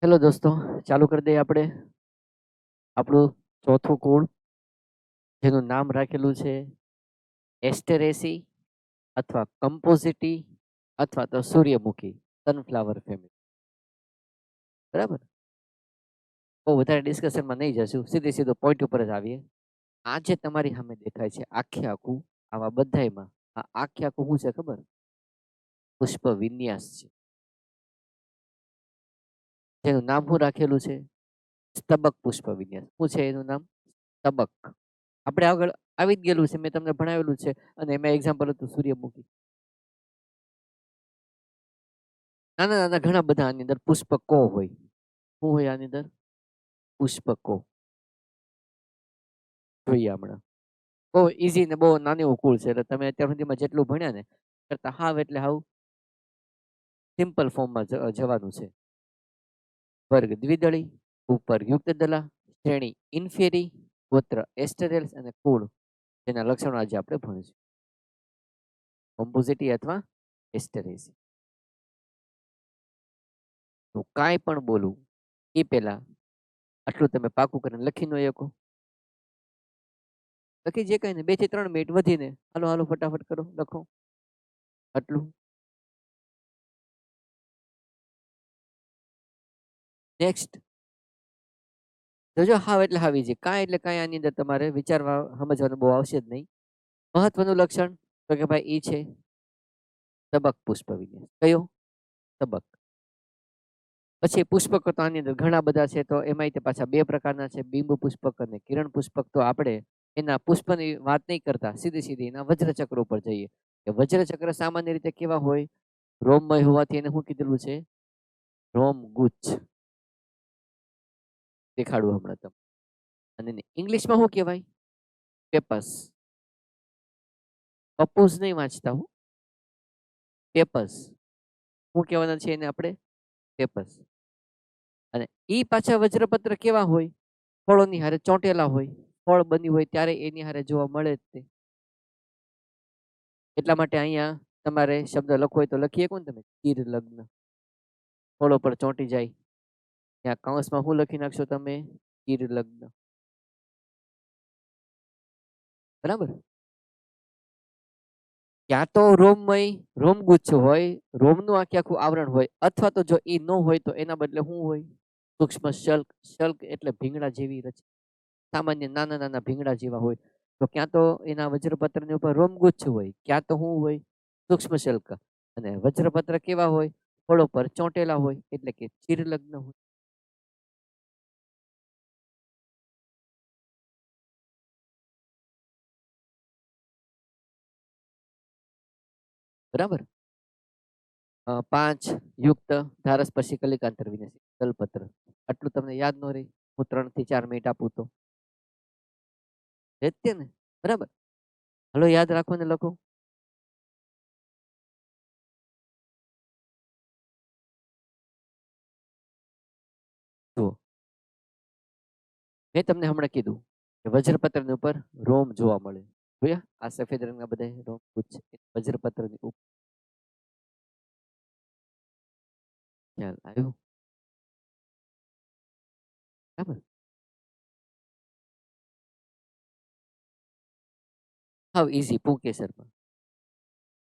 Speaker 1: હેલો દોસ્તો, ચાલુ કરી દઈએ આપણે આપણું ચોથું કુળ જેનું નામ રાખેલું છે એસ્ટેરેસી અથવા કમ્પોઝિટી અથવા તો સૂર્યમુખી સનફ્લાવર ફેમિલી. બરાબર. બહુ વધારે ડિસ્કશનમાં નહીં જશું, સીધું પોઈન્ટ ઉપર જ આવીએ. આ જે તમારી સામે દેખાય છે આખે આખું આવા બધાયમાં આ આખે આખું શું છે ખબર? પુષ્પ વિન્યાસ છે. જેનું નામ શું રાખેલું છે? સ્તબક પુષ્પ વિન્યાસ. શું છે એનું નામ? સ્તબક. આપણે આગળ આવી જ ગયેલું છે, મેં તમને ભણાવેલું છે અને એમાં એક્ઝામ્પલ હતું સૂર્યમુખી. નાના નાના ઘણા બધા આની અંદર પુષ્પકો હોય. શું હોય આની અંદર? પુષ્પકો. જોઈએ હમણાં. બહુ ઈઝી ને બહુ નાની કુળ છે એટલે તમે અત્યાર સુધીમાં જેટલું ભણ્યા ને કરતા હાવ એટલે હાવ સિમ્પલ ફોર્મમાં જવાનું છે. વર્ગ દ્વિદળી, ઉપર યુક્ત દલા, શ્રેણી ઇન્ફેરી, ગોત્ર એસ્ટરેલ્સ અને કુળ જેના લક્ષણો આજે આપણે ભણીશું. કોમ્પોઝિટી અથવા એસ્ટરેસી. તો કાંઈ પણ બોલું એ પહેલા આટલું તમે પાકું કરીને લખી ન શકો. લખી જે કઈ ને 2 થી 3 મિનિટ વધીને હાલો હાલો ફટાફટ કરો લખો આટલું. નેક્સ્ટ જોજો હાવ એટલે હાવી છે કાંઈ એટલે કાંઈ આની અંદર તમારે વિચારવા સમજવાનું બહુ આવશે જ નહીં. મહત્વનું લક્ષણ તો કે ભાઈ ઈ છે તબક પુષ્પ વિન્યાસ. કયો? તબક. પછી પુષ્પક તો આની અંદર ઘણા બધા છે તો એમાંય તે પાછા 2 પ્રકારના છે, બિંબ પુષ્પક અને કિરણ પુષ્પક. તો આપણે એના પુષ્પની વાત નહીં કરતા સીધી એના વજ્રચક્ર ઉપર જઈએ. કે વજ્રચક્ર સામાન્ય રીતે કેવા હોય? રોમમય હોવાથી એને શું કીધેલું છે? રોમ ગુચ્છ. દેખાડું હમણાં તમને. અને ઇંગ્લિશમાં શું કહેવાય? પેપસ. પપોઝ નહીં વાંચતા હું, પેપસ. શું કહેવાના છે એને આપણે? પેપસ. અને ઈ પાછા વજ્રપત્ર કેવા હોય? ફળોની હારે ચોંટેલા હોય. ફળ બની હોય ત્યારે એની હારે જોવા મળે જ તે. એટલા માટે અહીંયા તમારે શબ્દ લખવો હોય તો લખીએ કોણ તમે? ચીર લગ્ન. ફળો પર ચોંટી જાય. ત્યાં કૌંસમાં શું લખી નાખશો તમે? ચીર લગ્ન. બરાબર. ક્યાં તો રોમમય રોમગુચ્છ હોય, રોમનું આખે આખું આવરણ હોય, અથવા તો જો એ ન હોય તો એના બદલે શું હોય? સૂક્ષ્મ શલ્ક. શલ્ક એટલે ભીંગડા જેવી રચના. સામાન્ય નાના નાના ભીંગડા જેવા હોય. તો ક્યાં તો એના વજ્રપત્રની ઉપર રોમગુચ્છ હોય, ક્યાં તો શું હોય? સૂક્ષ્મ શલ્ક. અને વજ્રપત્ર કેવા હોય? ફળો પર ચોંટેલા હોય એટલે કે ચીરલગ્ન હોય. બરાબર. 5 યુક્ત ધારસ્પર્શી કલિકાંતર વિનાશી દલપત્ર. આટલું તમને યાદ ન રહે હું 3 થી 4 મિનિટ આપું તો? છે જ તે ને, બરાબર. હલો યાદ રાખો ને લખો. જુઓ, મેં તમને હમણાં કીધું કે વજ્રપત્રની ઉપર રોમ જોવા મળે. જોયા આ સફેદ રંગના બધા રોમ છે વજ્રપત્રની ઉપર. ખ્યાલ આવ્યો? બરાબર. હાવ ઈઝી. પુંકેસરમાં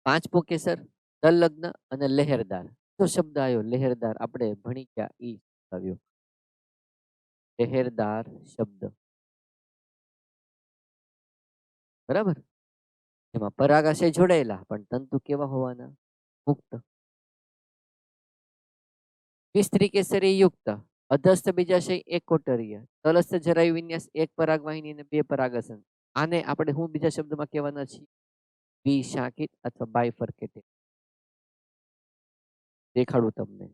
Speaker 1: 5 પુંકેસર, સંલગ્ન અને લહેરદાર. તો શબ્દ આવ્યો લહેરદાર, આપણે ભણી ગયા ઈ આવ્યો લહેરદાર શબ્દ, બરાબર. એમાં પરાગાશય જોડાયેલા, પણ તંતુ કેવા હોવાના? મુક્ત. સ્ત્રી કેસરી યુક્ત, અધસ્થ બીજાશય એક કોટરીય, તલસ્થ જરાયુ વિન્યાસ એક પરાગવાહિની અને 2 પરાગાસન. આને આપણે હું બીજા શબ્દમાં કહેવાના છીએ? દ્વિશાખિત અથવા બાયફર્કેટેડ. દેખાડું તમને.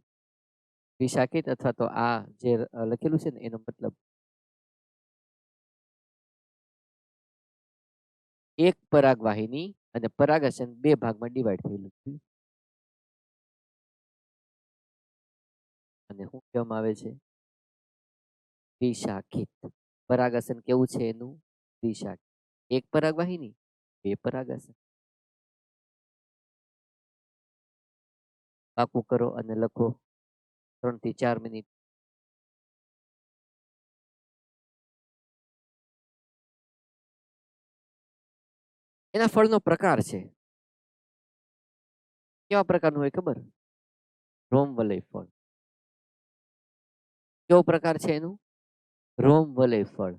Speaker 1: દ્વિશાખિત અથવા તો આ જે લખેલું છે ને એનો મતલબ એક પરાગવાહિની અને પરાગાસન 2 ભાગમાં ડિવાઈડ થયેલું છે. અને શું કહેવામાં આવે છે? દ્વિશાખિત. પરાગાસન કેવું છે એનું? દ્વિશાખિત. એક પરાગવાહિની, 2 પરાગાસન. પાકું કરો અને લખો 3 થી 4 મિનિટ. એના ફળનો પ્રકાર છે. કેવા પ્રકારનું હોય ખબર? રોમવલય ફળ. કેવો પ્રકાર છે એનું? રોમવલય ફળ.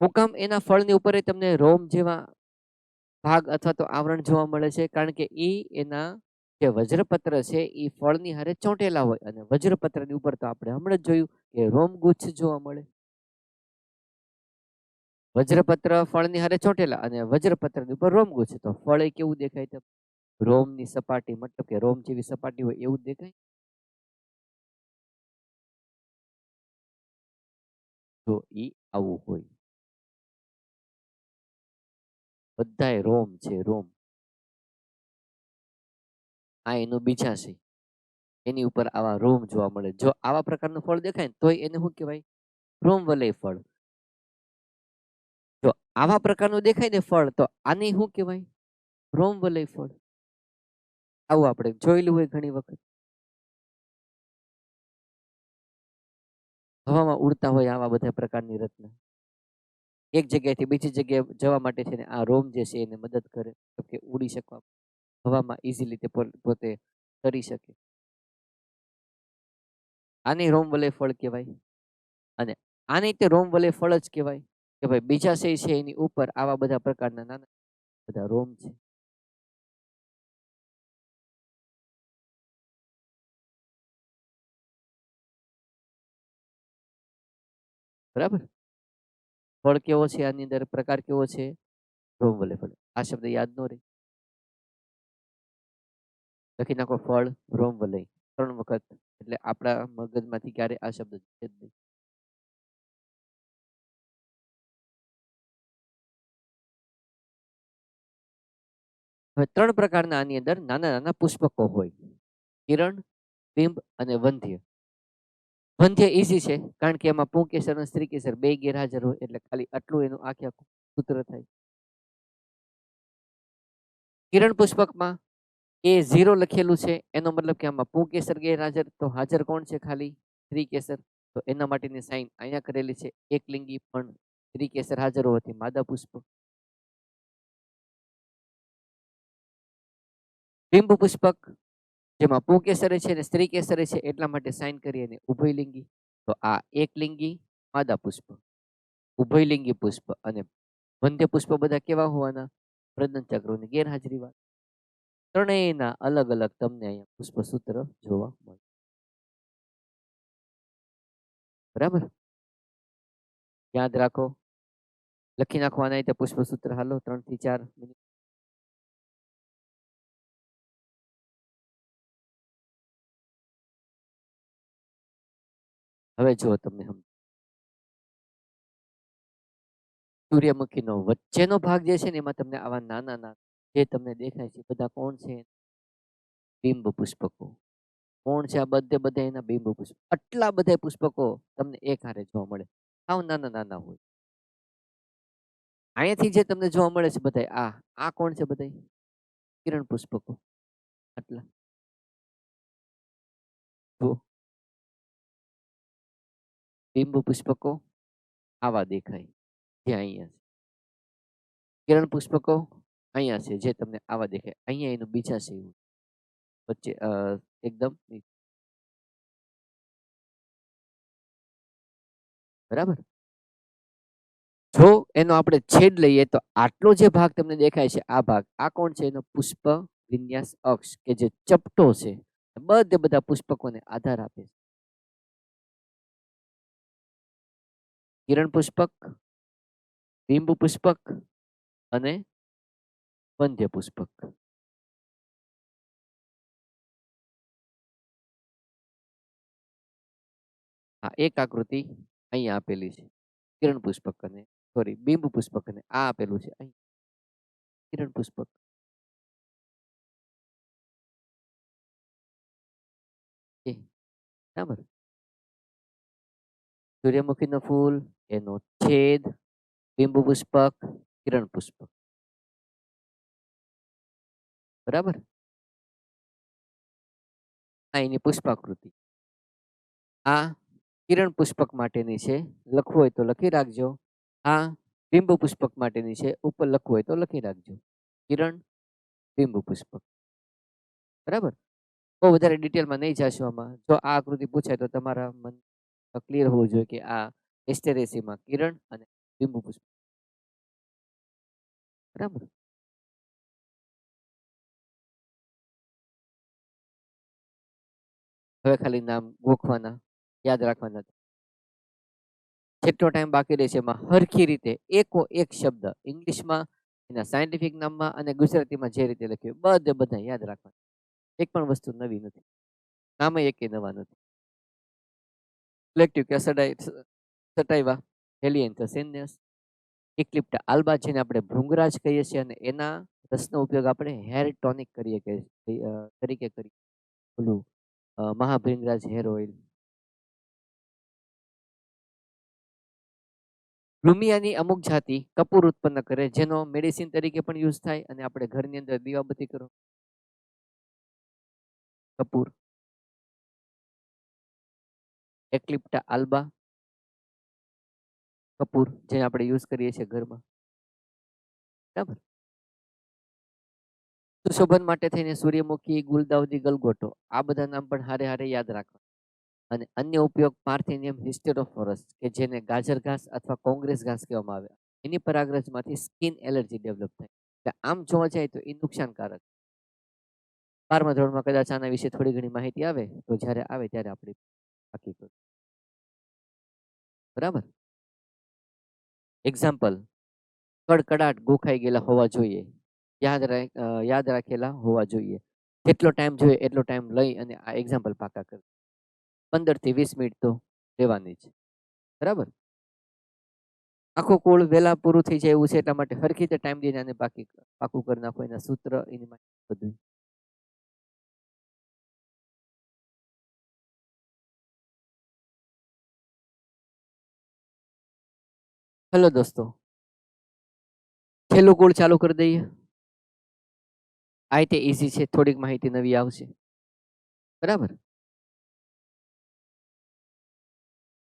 Speaker 1: હું કામ એના ફળની ઉપર તમને રોમ જેવા ભાગ અથવા તો આવરણ જોવા મળે છે? કારણ કે ઈ એના જે વજ્રપત્ર છે એ ફળની હારે ચોંટેલા હોય, અને વજ્રપત્રની ઉપર તો આપણે હમણાં જ જોયું કે રોમગુચ્છ જોવા મળે. વજ્રપત્ર ફળની હારે ચોંટેલા અને વજ્રપત્રની ઉપર રોમગુચ્છ. તો ફળ એ કેવું દેખાય? તમને રોમની સપાટી, મતલબ કે રોમ જેવી સપાટી હોય એવું દેખાય. તો ઈ આવું હોય. બધાય રોમ છે, રોમ. આ એનું બીજાશય, એની ઉપર આવા રોમ જોવા મળે. જો આવા પ્રકારનું ફળ દેખાય ને તોય એને શું કહેવાય? રોમવલય ફળ. જો આવા પ્રકારનું દેખાય ને ફળ તો આને શું કહેવાય? રોમવલય ફળ. આવું આપણે જોયેલું હોય ઘણી વખત. હવામાં ઉડતા હોય આવા બધા પ્રકારની રચના. એક જગ્યાએથી બીજી જગ્યાએ જવા માટે છે ને આ રોમ જે છે એને મદદ કરે, કે ઉડી શકવા, હવામાં ઇઝીલી તે પોતે તરી શકે. આને રોમવલય ફળ કહેવાય. અને આને તે રોમવલય ફળ જ કહેવાય કે ભાઈ બીજાશય છે એની ઉપર આવા બધા પ્રકારના નાના બધા રોમ છે. બરાબર. ફળ કેવો છે? આની અંદર પ્રકાર કેવો છે? રોમવલય ફળ. આ શબ્દ યાદ ન રહે, લખી નાખો ફળ રોમવલય 3 વખત, એટલે આપણા મગજમાંથી ક્યારે આ શબ્દ છે જ નહીં. હવે 3 પ્રકારના આની અંદર નાના નાના પુષ્પકો હોય: કિરણ, બિંબ અને વંધ્ય. વંધ્ય ઈઝી છે, કારણ કે એમાં પુંકેસર અને સ્ત્રીકેસર બે ગેરહાજર હોય, એટલે ખાલી આટલું એનું આખે આખું સૂત્ર થાય. કિરણ પુષ્પકમાં A0 લખેલું છે, એનો મતલબ કે આમાં પુંકેસર ગેરહાજર, તો હાજર કોણ છે? ખાલી સ્ત્રીકેસર. તો એના માટેની સાઈન અહીંયા કરેલી છે, એક લિંગી પણ સ્ત્રીકેસર હાજર હોવાથી માદા પુષ્પ. બિંબ પુષ્પક જેમાં પુંકેસરે છે અને સ્ત્રીકેસરે છે, એટલા માટે સાઈન કરી અને ઉભયલિંગી. તો આ એક લિંગી માદા પુષ્પ, ઉભયલિંગી પુષ્પ. અને વંધ્ય પુષ્પ બધા કેવા હોવાના? પ્રજનન ચક્રોની ગેરહાજરી વાળા. ત્રણેયના અલગ અલગ તમને અહીંયા પુષ્પસૂત્ર જોવા મળે. બરાબર. યાદ રાખો, લખી નાખવાના તે પુષ્પસૂત્ર. હાલો 3 થી 4 મિનિટ. હવે જો તમને સૂર્યમુખીનો વચ્ચેનો ભાગ જે છે ને એમાં તમને આવા નાના નાના જે તમને દેખાય છે બધા કોણ છે? બિંબ પુષ્પકો. કોણ છે આ બધે બધા એના બિંબ પુષ્પ. આટલા બધા પુષ્પકો તમને એક હારે જોવા મળે. સાવ નાના નાના હોય. અહીંયાથી જે તમને જોવા મળે છે બધા આ કોણ છે બધા? કિરણ પુષ્પકો. આટલા જુઓ. બિંબ પુષ્પકો આવા દેખાય જે અહીંયા છે. કિરણ પુષ્પકો અહીંયા છે જે તમને આવા દેખાય. અહીંયા એનું બીજા છે એવું વચ્ચે એકદમ બરાબર. જો એનો આપણે છેદ લઈએ તો આટલો જે ભાગ તમને દેખાય છે આ ભાગ આ કોણ છે? એનો પુષ્પ વિન્યાસ અક્ષ કે જે ચપટો છે. બધે બધા પુષ્પકોને આધાર આપે છે. કિરણ પુષ્પક, બિંબ પુષ્પક અને વંધ્ય પુષ્પક. આ એક આકૃતિ અહીંયા આપેલી છે. કિરણ પુષ્પક અને સોરી બિંબ પુષ્પક અને આ આપેલું છે અહીં કિરણ પુષ્પક. બરાબર. સૂર્યમુખીનું ફૂલ, એનો છેદ, બિંબ પુષ્પક, કિરણ પુષ્પક. બરાબર. આ એની પુષ્પાકૃતિ. આ કિરણ પુષ્પક માટેની છે. લખવું હોય તો લખી રાખજો. આ બિંબ પુષ્પક માટેની છે. ઉપર લખવું હોય તો લખી રાખજો. કિરણ બિંબ પુષ્પક. બરાબર. બહુ વધારે ડિટેલમાં નહીં જાશું આમાં. જો આ આકૃતિ પૂછાય તો તમારા મન ક્લિયર હોવું જોઈએ કે આ એસ્ટેરેસીમાં કિરણ અને બિંબ પુષ્પક. બરાબર. હવે ખાલી નામ ગોખવાના, યાદ રાખવાના. જેટલો ટાઈમ બાકી રહેશે એમાં હરખી રીતે એકો એક શબ્દ ઇંગ્લિશમાં એના સાયન્ટિફિક નામમાં અને ગુજરાતીમાં જે રીતે લખ્યું બધે બધા યાદ રાખવાના. એક પણ વસ્તુ નવી નથી. નામે એકે નવા નથી. સિલેક્ટિવ સટાઈવા હેલિયન્થસેનિયસ ઇક્લિપ્ટા આલ્બા જેને આપણે ભૃંગરાજ કહીએ છીએ અને એના રસનો ઉપયોગ આપણે હેર ટોનિક તરીકે કરીએ. ઓલું મહાભૃંગરાજ હેર ઓઇલ. લુમિયાની અમુક જાતિ કપૂર ઉત્પન્ન કરે જેનો મેડિસિન તરીકે પણ યુઝ થાય અને આપણે ઘરની અંદર દીવાબત્તી કરો. કપૂર. એક્લિપ્ટા આલ્બા કપૂર જે આપણે યુઝ કરીએ છીએ ઘરમાં. બરાબર. સુશોભન માટે થઈને સૂર્યમુખી, ગુલદાઉદી, ગલગોટો આ બધા નામ પણ હારે હારે યાદ રાખવા. અને અન્ય ઉપયોગ પાર્થેનિયમ હિસ્ટેરોફોરસ કે જેને ગાજર ઘાસ અથવા કોંગ્રેસ ઘાસ કહેવામાં આવે. એની પરાગરજમાંથી સ્કિન એલર્જી ડેવલપ થાય. એટલે આમ જોવા જાય તો એ નુકસાનકારક. 12મા ધોરણમાં કદાચ આના વિશે થોડી ઘણી માહિતી આવે તો જ્યારે આવે ત્યારે આપણે બાકી કરું. બરાબર. એક્ઝામ્પલ કડકડાટ ગોખાઈ ગયેલા હોવા જોઈએ. યાદ રાખેલા હોવા જોઈએ. જેટલો ટાઈમ જોઈએ એટલો ટાઈમ લઈ અને આ એક્ઝામ્પલ પાકા કર. 15 થી 20 મિનિટ તો લેવાની જ. બરાબર. આખું કોળ વહેલા પૂરું થઈ જાય એવું છે એટલા માટે હરખી રીતે ટાઈમ દઈને આને પાકું કરી નાખો. એના સૂત્ર એની માટે બધું. હેલો દોસ્તો, છેલ્લું કોળ ચાલુ કરી દઈએ. આ રીતે ઈઝી છે. થોડીક માહિતી નવી આવશે. બરાબર.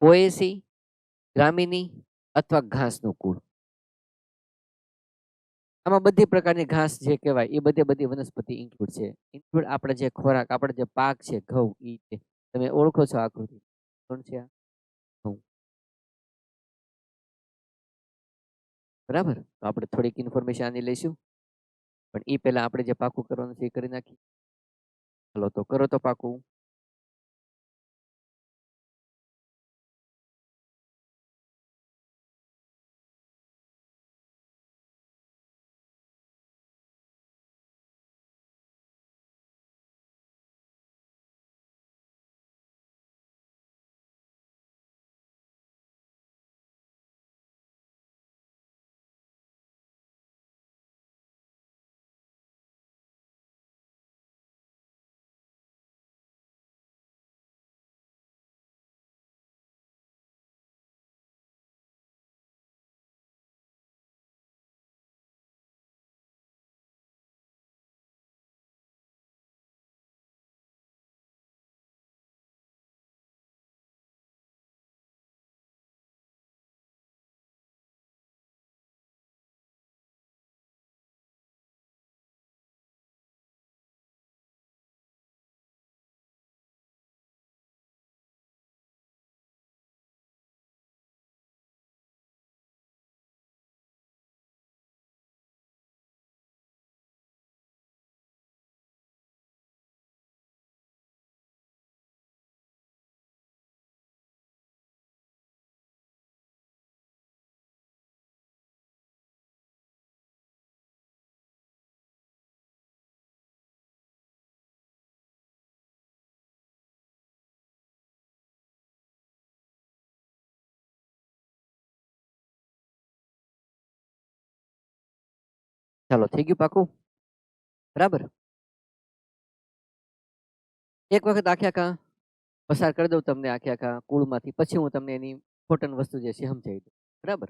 Speaker 1: પોએસી, ગ્રામીની અથવા ઘાસનું કુળ. આમાં બધી પ્રકારની ઘાસ જે કહેવાય એ બધી વનસ્પતિ ઇન્ક્લુડ છે. ઇન્ક્લુડ આપણે જે ખોરાક આપણે જે પાક છે ઘઉં ઈ છે. તમે ઓળખો છો આકૃતિ કોણ છે? ઘઉં. બરાબર. તો આપણે થોડીક ઇન્ફોર્મેશન આની લઈશું પણ એ પહેલા આપણે જે પાકું કરવાનું છે એ કરી નાખીએ. ચલો તો કરો તો પાકું. ચાલો થઈ ગયું પાકું? બરાબર. એક વખત આખે આખા પસાર કરી દઉં તમને આખે આખા કુળમાંથી, પછી હું તમને એની ઇમ્પોર્ટન્ટ વસ્તુ જે છે સમજાવી દઉં. બરાબર.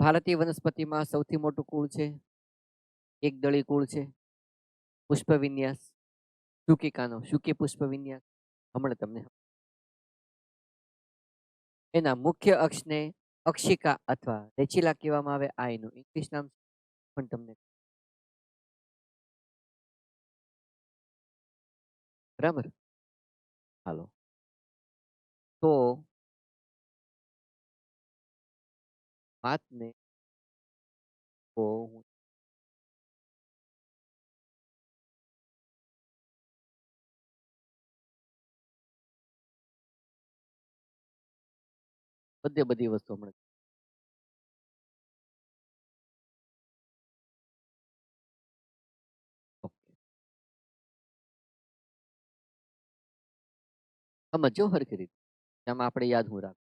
Speaker 1: ભારતીય વનસ્પતિમાં સૌથી મોટું કુળ છે, એકદળી કુળ છે, પુષ્પ વિન્યાસ, શુકિકાનો શુકી પુષ્પ વિન્યાસ. હમણાં તમને એના મુખ્ય અક્ષને અક્ષિકા અથવા રેચિલા કહેવામાં આવે. આ એનું ઇંગ્લિશ નામ પણ તમને બરાબર. હાલો તો વાતને તો હું બધી વસ્તુ હમણાં ઓકે સમજો હરખી રીતે. આમાં આપણે યાદ હું રાખ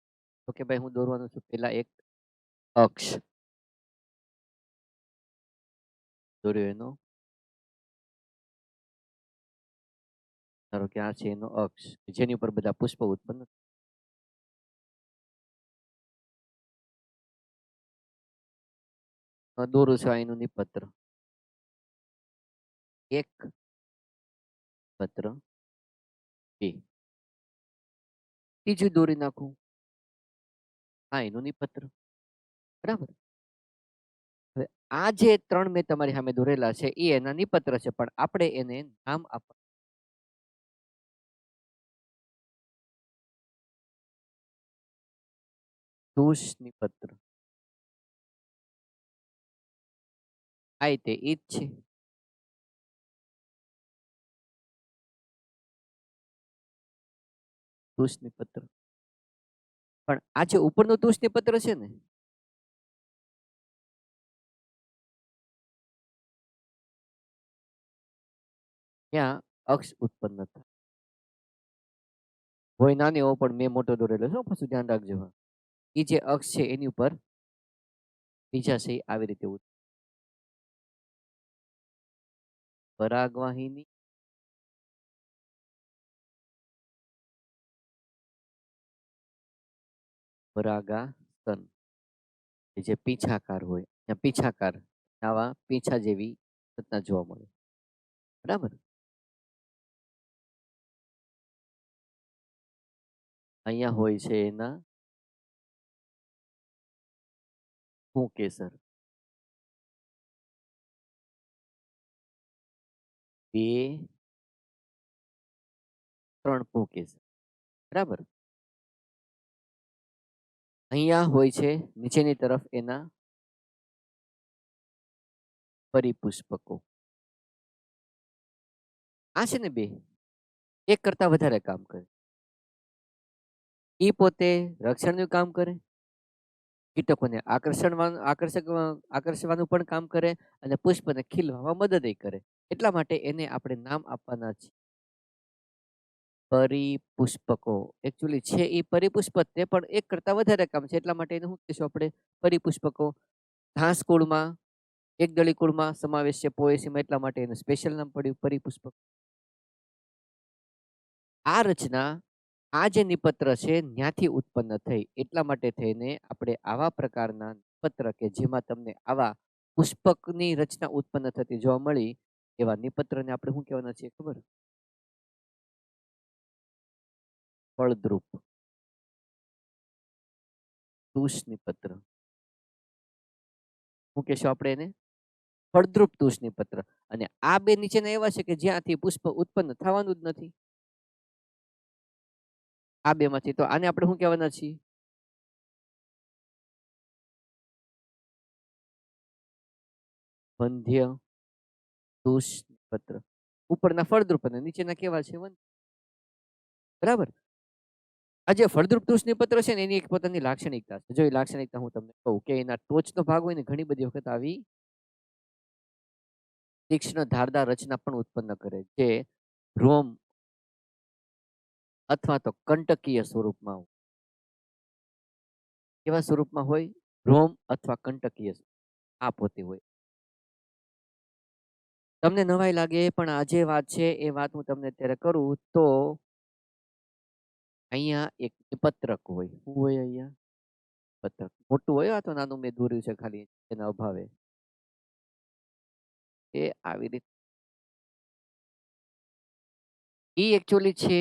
Speaker 1: તો કે ભાઈ હું દોરવાનું છું પેલા એક અક્ષ દોર્યો એનો, ધારો કે આ છે એનો અક્ષ જેની ઉપર બધા પુષ્પ ઉત્પન્ન દોરું છું. આ એનું નિપત્ર એક, પત્ર બે, ત્રીજું દોરી નાખું. આ એનું નિપત્ર. બરાબર. હવે આ જે ત્રણ મેં તમારી સામે દોરેલા છે એ એના નિપત્ર છે, પણ આપણે એને નામ આપવા ધૂષ નિપત્ર. આ તે ઈ જ છે. ધૂષ નિપત્ર. પણ આ જે ઉપરનું ધૂષ નિપત્ર છે ને, ત્યાં અક્ષ ઉત્પન્ન થાય. હોય નાની હો પણ મેં મોટો દોરેલો છે, પછી ધ્યાન રાખજો. એ જે અક્ષ છે એની ઉપર બીજા છે આવી રીતે પરાગવાહિની, પરાગાસન જે પીછાકાર હોય ત્યાં પીછાકાર આવા પીછા જેવી રચના જોવા મળે. બરાબર. અહીંયા હોય છે એના પુંકેસર. બે, ત્રણ પુંકેસર. બરાબર. અહીંયા હોય છે નીચેની તરફ એના પરિપુષ્પકો. આ છે ને બે એક કરતા વધારે કામ કરે. એ પોતે રક્ષણનું કામ કરે, કીટકોને આકર્ષવાનું પણ કામ કરે અને પુષ્પને ખીલવામાં મદદ કરે. એટલા માટે એને આપણે નામ આપવાના છે પરિપુષ્પકો. એકચ્યુઅલી છે એ પરિપુષ્પ તે પણ એક કરતા વધારે કામ છે, એટલા માટે એને શું કહીશું આપણે પરિપુષ્પકો. ઘાસ કુળમાં એકદળી કુળમાં સમાવેશ છે પોએસીમાં, એટલા માટે એનું સ્પેશિયલ નામ પડ્યું પરિપુષ્પક. આ રચના આ જે નિપત્ર છે ત્યાંથી ઉત્પન્ન થઈ, એટલા માટે થઈને આપણે આવા પ્રકારના નિપત્ર કે જેમાં તમને આવા પુષ્પકની રચના ઉત્પન્ન થતી જોવા મળી એવા નિપત્રને આપણે શું કહેવાના છીએ ખબર? ફળદ્રુપ તુષ નિપત્ર. શું કહેશું આપણે એને? ફળદ્રુપ તુષ નિપત્ર. અને આ બે નીચેના એવા છે કે જ્યાંથી પુષ્પ ઉત્પન્ન થવાનું જ નથી. આ બે માંથી તો આને આપણે શું કહેવાના છીએ? વંધ્ય તુષ નિપત્ર. ઉપરના ફળદ્રુપ અને નીચેના કેવા છે? બરાબર. આ જે ફળદ્રુપ તુષ નિપત્ર છે ને એની એક પોતાની લાક્ષણિકતા છે. જો એ લાક્ષણિકતા હું તમને કહું કે એના ટોચનો ભાગ હોય ને ઘણી બધી વખત આવી તીક્ષ્ણ ધારદાર રચના પણ ઉત્પન્ન કરે, જે રોમ અથવા તો કંટકીય સ્વરૂપમાં હોય. કેવા સ્વરૂપમાં હોય? રોમ અથવા કંટકીય આ પોતે હોય. તમને નવાઈ લાગે પણ આ જે વાત છે એ વાત હું તમને અત્યારે કરું તો અહીંયા એક નિપત્રક હોય. શું હોય અહીંયા? પત્રક. મોટું હોય આ તો નાનું મેં દોર્યું છે ખાલી એના અભાવે. એ આવી રીતે ઈ એકચ્યુઅલી છે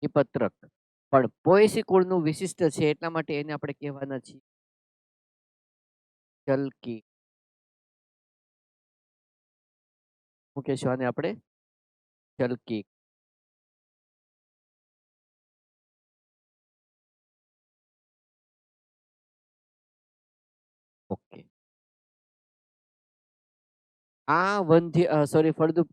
Speaker 1: નિપત્રક. પણ પોએસી કુળનું વિશિષ્ટ છે એટલા માટે એને આપણે કહેવાના છીએ ચલકી. શું કહેશું આને આપણે? ચલકી. ઓકે. આ ફળદ્રુપ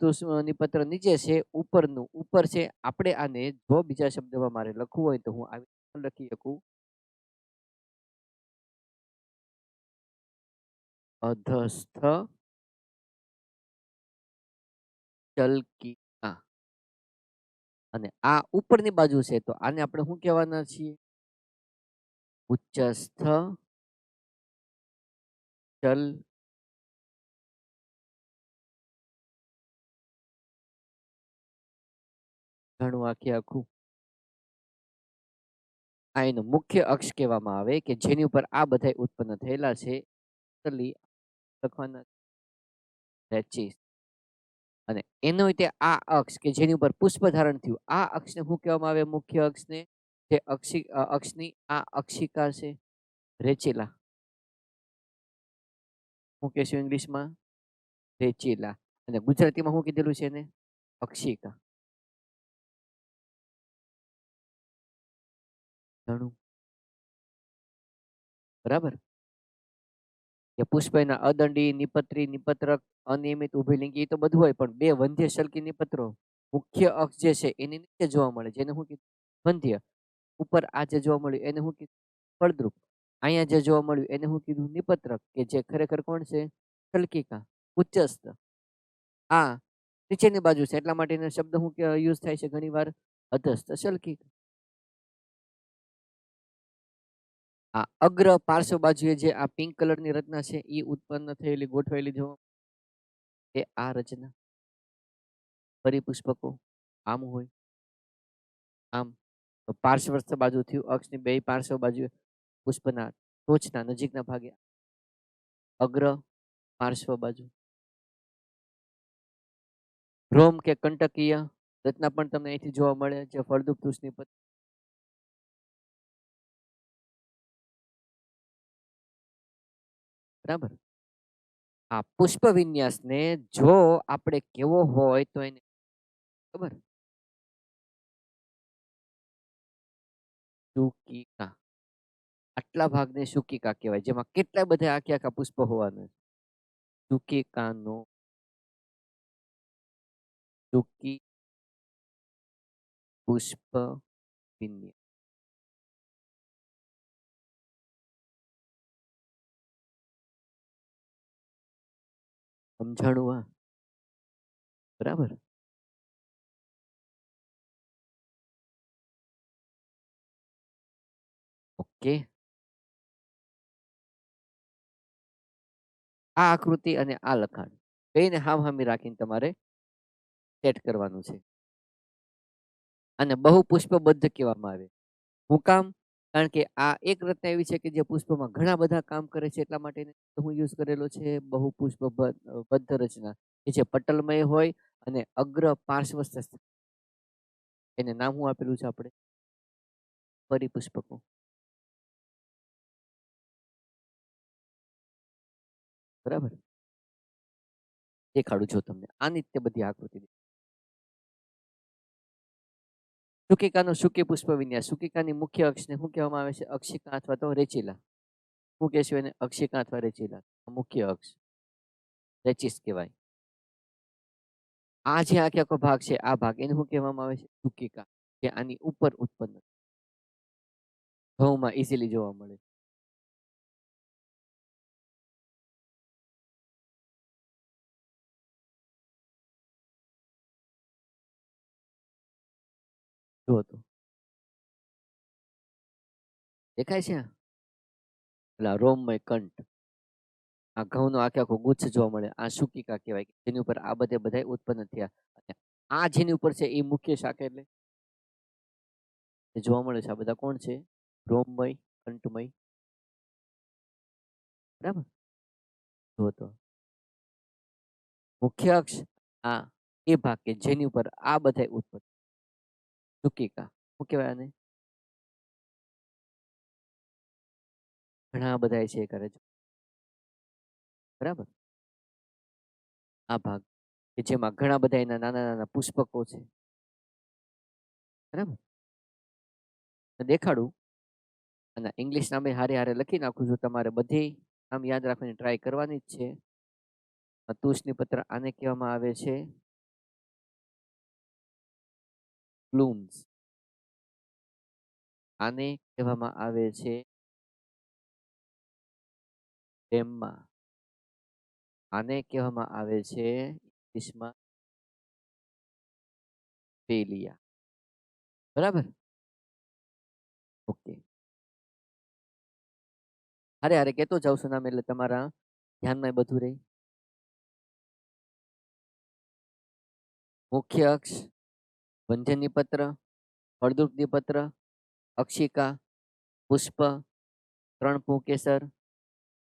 Speaker 1: નિપત્ર નીચે છે ઉપરનું ઉપર છે. આપણે આને જો બીજા શબ્દમાં મારે લખવું હોય તો હું આવી રીતે પણ લખી શકું અધસ્થ ચલકીકા. અને આ ઉપરની બાજુ છે તો આને આપણે શું કહેવાના છીએ? ઉચ્ચસ્થ ચલ ઘણું આખે આખું. આ એનું મુખ્ય અક્ષ કહેવામાં આવે કે જેની ઉપર આ બધા ઉત્પન્ન થયેલા છે. લખવાના રેચિસ. અને એનો રીતે આ અક્ષ કે જેની ઉપર પુષ્પ ધારણ થયું આ અક્ષને શું કહેવામાં આવે? મુખ્ય અક્ષને જે અક્ષની આ અક્ષિકા છે રેચેલા. શું કહેશું ઇંગ્લિશમાં? રેચેલા. અને ગુજરાતીમાં શું કીધેલું છે એને? અક્ષિકા. ઘણું બરાબર. કે પુષ્પ એના અદંડી, નિપત્રી, નિપત્રક, અનિયમિત, ઉભયલિંગી એ તો બધું હોય પણ બે વંધ્ય શલ્કી નિપત્રો મુખ્ય અક્ષ જે છે એની નીચે જોવા મળે જેને શું કીધું? વંધ્ય. ઉપર આ જે જોવા મળ્યું એને શું કીધું? ફળદ્રુપ. અહીંયા જે જોવા મળ્યું એને શું કીધું? નિપત્રક. કે જે ખરેખર કોણ છે? શલ્કિકા. ઉચ્ચસ્થ. આ નીચેની બાજુ છે એટલા માટે એનો શબ્દ શું યુઝ થાય છે ઘણી વાર? અધસ્થ શલ્કિકા. આ અગ્ર પાર્શ્વ બાજુએ જે આ પિંક કલરની રચના છે એ ઉત્પન્ન થયેલી ગોઠવાયેલી જોવા એ આ રચના પરિપુષ્પકો આમ હોય આમ. તો પાર્શ્વસ્થ બાજુ થયું અક્ષની બે પાર્શ્વ બાજુ પુષ્પના ટોચના નજીકના ભાગે અગ્ર પાર્શ્વ બાજુ. ભ્રોમ કે કંટકીય રચના પણ તમને અહીંથી જોવા મળે જે ફળદ્રુપ વૃક્ષની બરાબર. આ પુષ્પ વિન્યાસને જો આપણે કેવો હોય તો એને ખબર શુકિકા. આટલા ભાગને શુકિકા કહેવાય જેમાં કેટલા બધા આખે આખા પુષ્પ હોવાના. શુકિકાનો શુકી પુષ્પ વિન્યાસ. સમજાણું આ? બરાબર. ઓકે. આ આકૃતિ અને આ લખાણ બેને હામહામી રાખીને તમારે સેટ કરવાનું છે. અને બહુ પુષ્પબદ્ધ કહેવામાં આવે. હું કામ? કારણ કે આ એક રચના એવી છે કે જે પુષ્પમાં ઘણા બધા કામ કરે છે એટલા માટે હું યુઝ કરેલો છે બહુ પુષ્પબદ્ધ રચના કે જે પટલમય હોય અને અગ્ર પાર્શ્વસ્થ એને નામ હું આપેલું છે આપણે? પરિપુષ્પકો. બરાબર. દેખાડું છું તમને આની તે બધી આકૃતિ. શુકિકાનો શુકી પુષ્પ વિન્યાસ. શુકિકાની મુખ્ય અક્ષને શું કહેવામાં આવે છે? અક્ષિકા અથવા તો રેચીલા. શું કહેશું એને? અક્ષિકા અથવા રેચીલા. મુખ્ય અક્ષ રેચિસ કહેવાય. આ જે આખે આખો ભાગ છે આ ભાગ એને શું કહેવામાં આવે છે? શુકિકા. જે આની ઉપર ઉત્પન્ન ઘઉંમાં ઇઝીલી જોવા મળે. જો તો દેખાય છે? પેલા રોમમય કંઠ, આ ઘઉંનો આખે આખો ગુચ્છ જોવા મળે, આ શુકિકા કહેવાય કે જેની ઉપર આ બધે બધાય ઉત્પન્ન થયા. અને આ જેની ઉપર છે એ મુખ્ય શાખા એટલે જોવા મળે છે. આ બધા કોણ છે? રોમમય, કંઠમય. બરાબર. જુઓ તો મુખ્ય અક્ષ આ એ ભાગ કે જેની ઉપર આ બધા ઉત્પન્ન, શુકિકા શું કહેવાય આને? ઘણા બધા છે કરે છે. બરાબર. આ ભાગ કે જેમાં ઘણા બધા એના નાના નાના પુષ્પકો છે. બરાબર. દેખાડું અને ઇંગ્લિશ નામે હારે હારે લખી નાખું છું. તમારે બધી નામ યાદ રાખવાની ટ્રાય કરવાની જ છે. તુષ્ણી પત્ર આને કહેવામાં આવે છે બ્લૂમ્સ. આને કહેવામાં આવે છે ડેમ્મા. આને કહેવામાં આવે છે ઇંગ્લિશમાં પેલિયા. બરાબર. ઓકે. હારે હારે કેતો જાઉં છું નામ એટલે તમારા ધ્યાનમાં બધું રહે. મુખ્ય અક્ષ, બંધની પત્ર, ફળદ્રુપની પત્ર, અક્ષિકા, પુષ્પ, 3 પુંકેસર,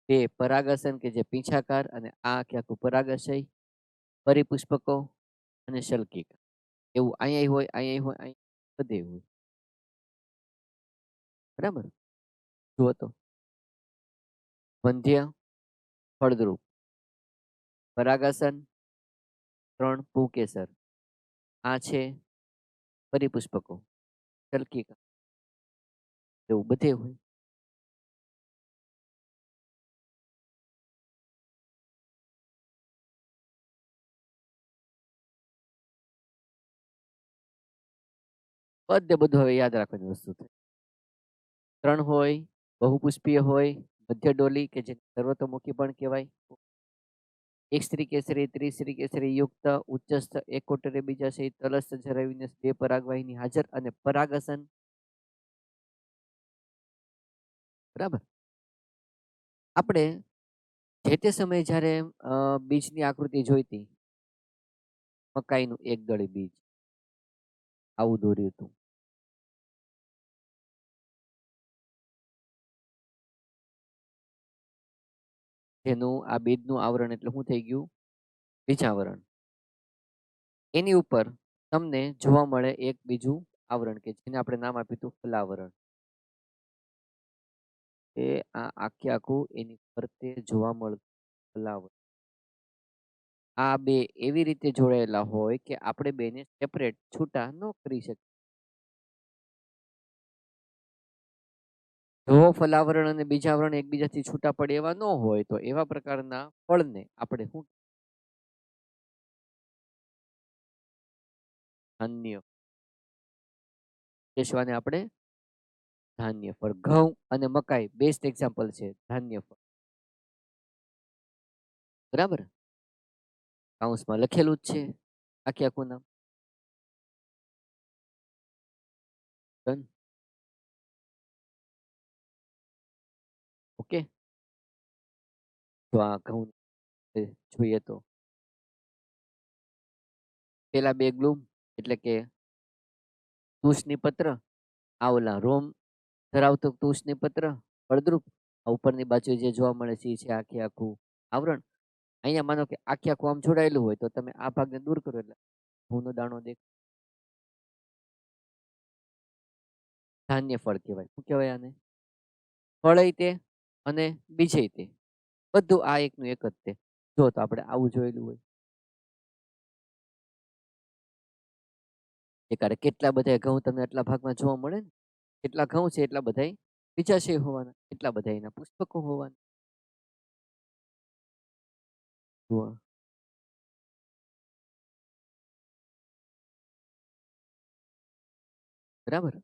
Speaker 1: 2 પરાગાસન કે જે પીંછાકાર અને આ આખું પરાગાશય, પરિપુષ્પકો અને શલ્કિકા. એવું અહીંયા હોય, અહીંયા હોય, અહીંયા બધે હોય. બરાબર. જુઓ તો બંધ્ય, ફળદ્રુપ, પરાગાસન, 3 પુંકેસર, આ છે પરિપુષ્પકો, શલ્કિકા. એવું બધે હોય. બધે બધું હવે યાદ રાખવાની વસ્તુ છે. 3 હોય, બહુપુષ્પીય હોય, મધ્ય ડોલી કે જે સર્વતોમુખી પણ કહેવાય, એક સ્ત્રી કેસરી, ત્રિસ્ત્રી કેસરી યુક્ત, ઉચ્ચસ્થ, એકોટરે બીજાશય, તલસ્થ, જરાવીને 2 પરાગવાહિની હાજર અને પરાગાસન. બરાબર. આપણે જે તે સમયે જ્યારે બીજની આકૃતિ જોઈતી, મકાઈનું એક દળી બીજ આવું દોર્યું હતું. જેનું આ બીજનું આવરણ એટલે શું થઈ ગયું? બીજાવરણ. એની ઉપર તમને જોવા મળે એક બીજું આવરણ કે જેને આપણે નામ આપ્યું હતું ફલાવરણ. એ આ આખે આખું એની ફરતે જોવા મળતું ફલાવરણ. આ બે એવી રીતે જોડાયેલા હોય કે આપણે બેને સેપરેટ છૂટા ન કરી શકીએ. જો ફલાવરણ અને બીજાવરણ એકબીજાથી છૂટા પડે એવા ન હોય તો એવા પ્રકારના ફળને આપણે શું ધાન્ય કેશવાને આપણે ધાન્ય ફળ. ઘઉં અને મકાઈ બેસ્ટ એક્ઝામ્પલ છે ધાન્ય ફળ. બરાબર. કાઉન્સમાં લખેલું જ છે આખે આખું નામ. ઓકે. તો આ ઘઉં જોઈએ તો પેલા 2 ગ્લુમ એટલે કે તુષની પત્ર, આ ઓલા રોમ ધરાવતું તુષની પત્ર, ફળદ્રુપ, ઉપરની બાજુ જે જોવા મળે છે એ છે આખે આખું આવરણ. અહીંયા માનો કે આખે આખું આમ જોડાયેલું હોય તો તમે આ ભાગને દૂર કરો એટલે ઘઉંનો દાણો દેખ. ધાન્ય ફળ કહેવાય. શું કહેવાય આને? ફળય તે અને બીજય તે બધું આ એકનું એક જ તે. જો તો આપણે આવું જોયેલું હોય. એકારે કેટલા બધા ઘઉં તમને આટલા ભાગમાં જોવા મળે ને, કેટલા ઘઉં છે એટલા બધા બીજાશય હોવાના, એટલા બધા એના પુષ્પકો હોવાના. જુઓ. બરાબર.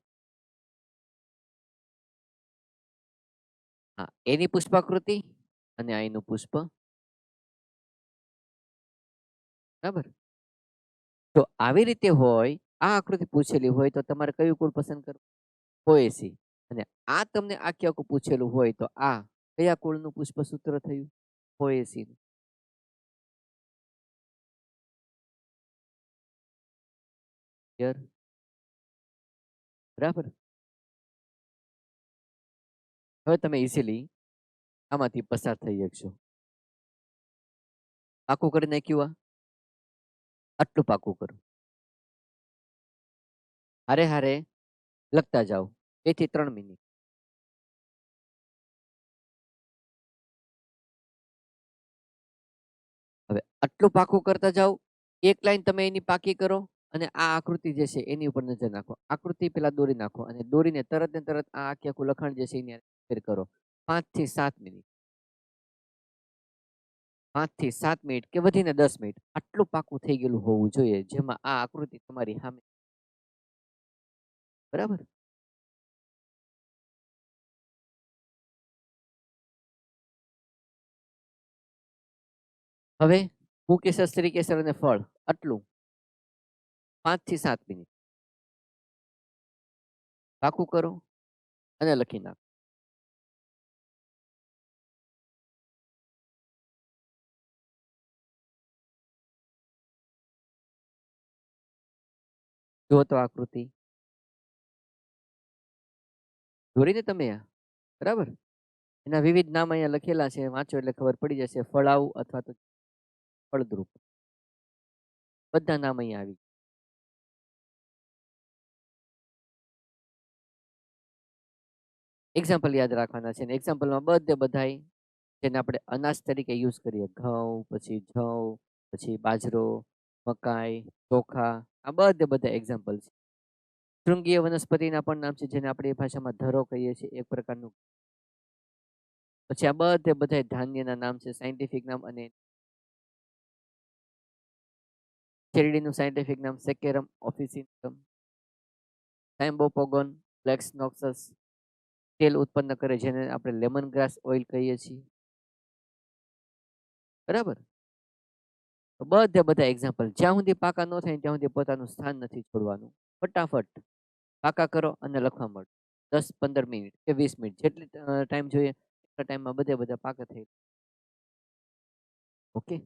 Speaker 1: હા, એની પુષ્પાકૃતિ અને આ એનું પુષ્પ. બરાબર. જો આવી રીતે હોય, આ આકૃતિ પૂછેલી હોય તો તમારે કયું કુળ પસંદ કરવું? પોએસી. અને આ તમને આખે આખું પૂછેલું હોય તો આ કયા કુળનું પુષ્પસૂત્ર થયું? પોએસીનું. ક્લિયર? બરાબર. હવે તમે ઇઝીલી આમાંથી પસાર થઈ શકશો. પાકું કરી નાખ્યું આ? આટલું પાકું કરો. હારે હારે લખતા જાઓ 2 થી 3 મિનિટ. હવે આટલું પાકું કરતા જાઓ. એક લાઈન તમે એની પાકી કરો અને આ આકૃતિ જે છે એની ઉપર નજર નાખો. આકૃતિ પેલા દોરી નાખો અને દોરીને તરત ને તરત આ આખું લખાણ જે છે એની ફેર કરો. 5 થી 7 મિનિટ. 5 થી 7 મિનિટ કે વધીને 10 મિનિટ આટલું પાકું થઈ ગયેલું હોવું જોઈએ જેમાં આ આકૃતિ તમારી સામે. બરાબર. હવે મુકેશ તરીકે કેસર અને ફળ આટલું 5 થી 7 મિનિટ પાકું કરો અને લખી નાખો. જો તો આકૃતિ દોરીને તમે આ બરાબર. એના વિવિધ નામ અહીંયા લખેલા છે, વાંચો એટલે ખબર પડી જશે. ફળાઉ અથવા તો ફળદ્રુપ બધા નામ અહીંયા આવી. એક્ઝામ્પલ યાદ રાખવાના છે. એક્ઝામ્પલમાં બધે બધાય જેને આપણે અનાજ તરીકે યુઝ કરીએ, ઘઉં, પછી જવ, પછી બાજરો, મકાઈ, ચોખા, આ બધે બધા એક્ઝામ્પલ છે. શૃંગીય વનસ્પતિના પણ નામ છે જેને આપણી ભાષામાં ધરો કહીએ છીએ, એક પ્રકારનું. પછી આ બધે બધા ધાન્યના નામ છે, સાયન્ટિફિક નામ. અને શેરડીનું સાયન્ટિફિક નામ સેકેરમ ઓફિસિનમ. સાયમ્બોપોગોન ફ્લેક્સ નોક્સસ તેલ ઉત્પન્ન કરે જેને આપણે લેમન ગ્રાસ ઓઇલ કહીએ છીએ. બરાબર. તો બધે બધા એક્ઝામ્પલ જ્યાં સુધી પાકા ન થાય ત્યાં સુધી પોતાનું સ્થાન નથી છોડવાનું. ફટાફટ પાકા કરો અને લખવા મળો. 10-15 મિનિટ કે 20 મિનિટ જેટલી ટાઈમ જોઈએ એટલા ટાઈમમાં બધે બધા પાકા થઈ. ઓકે.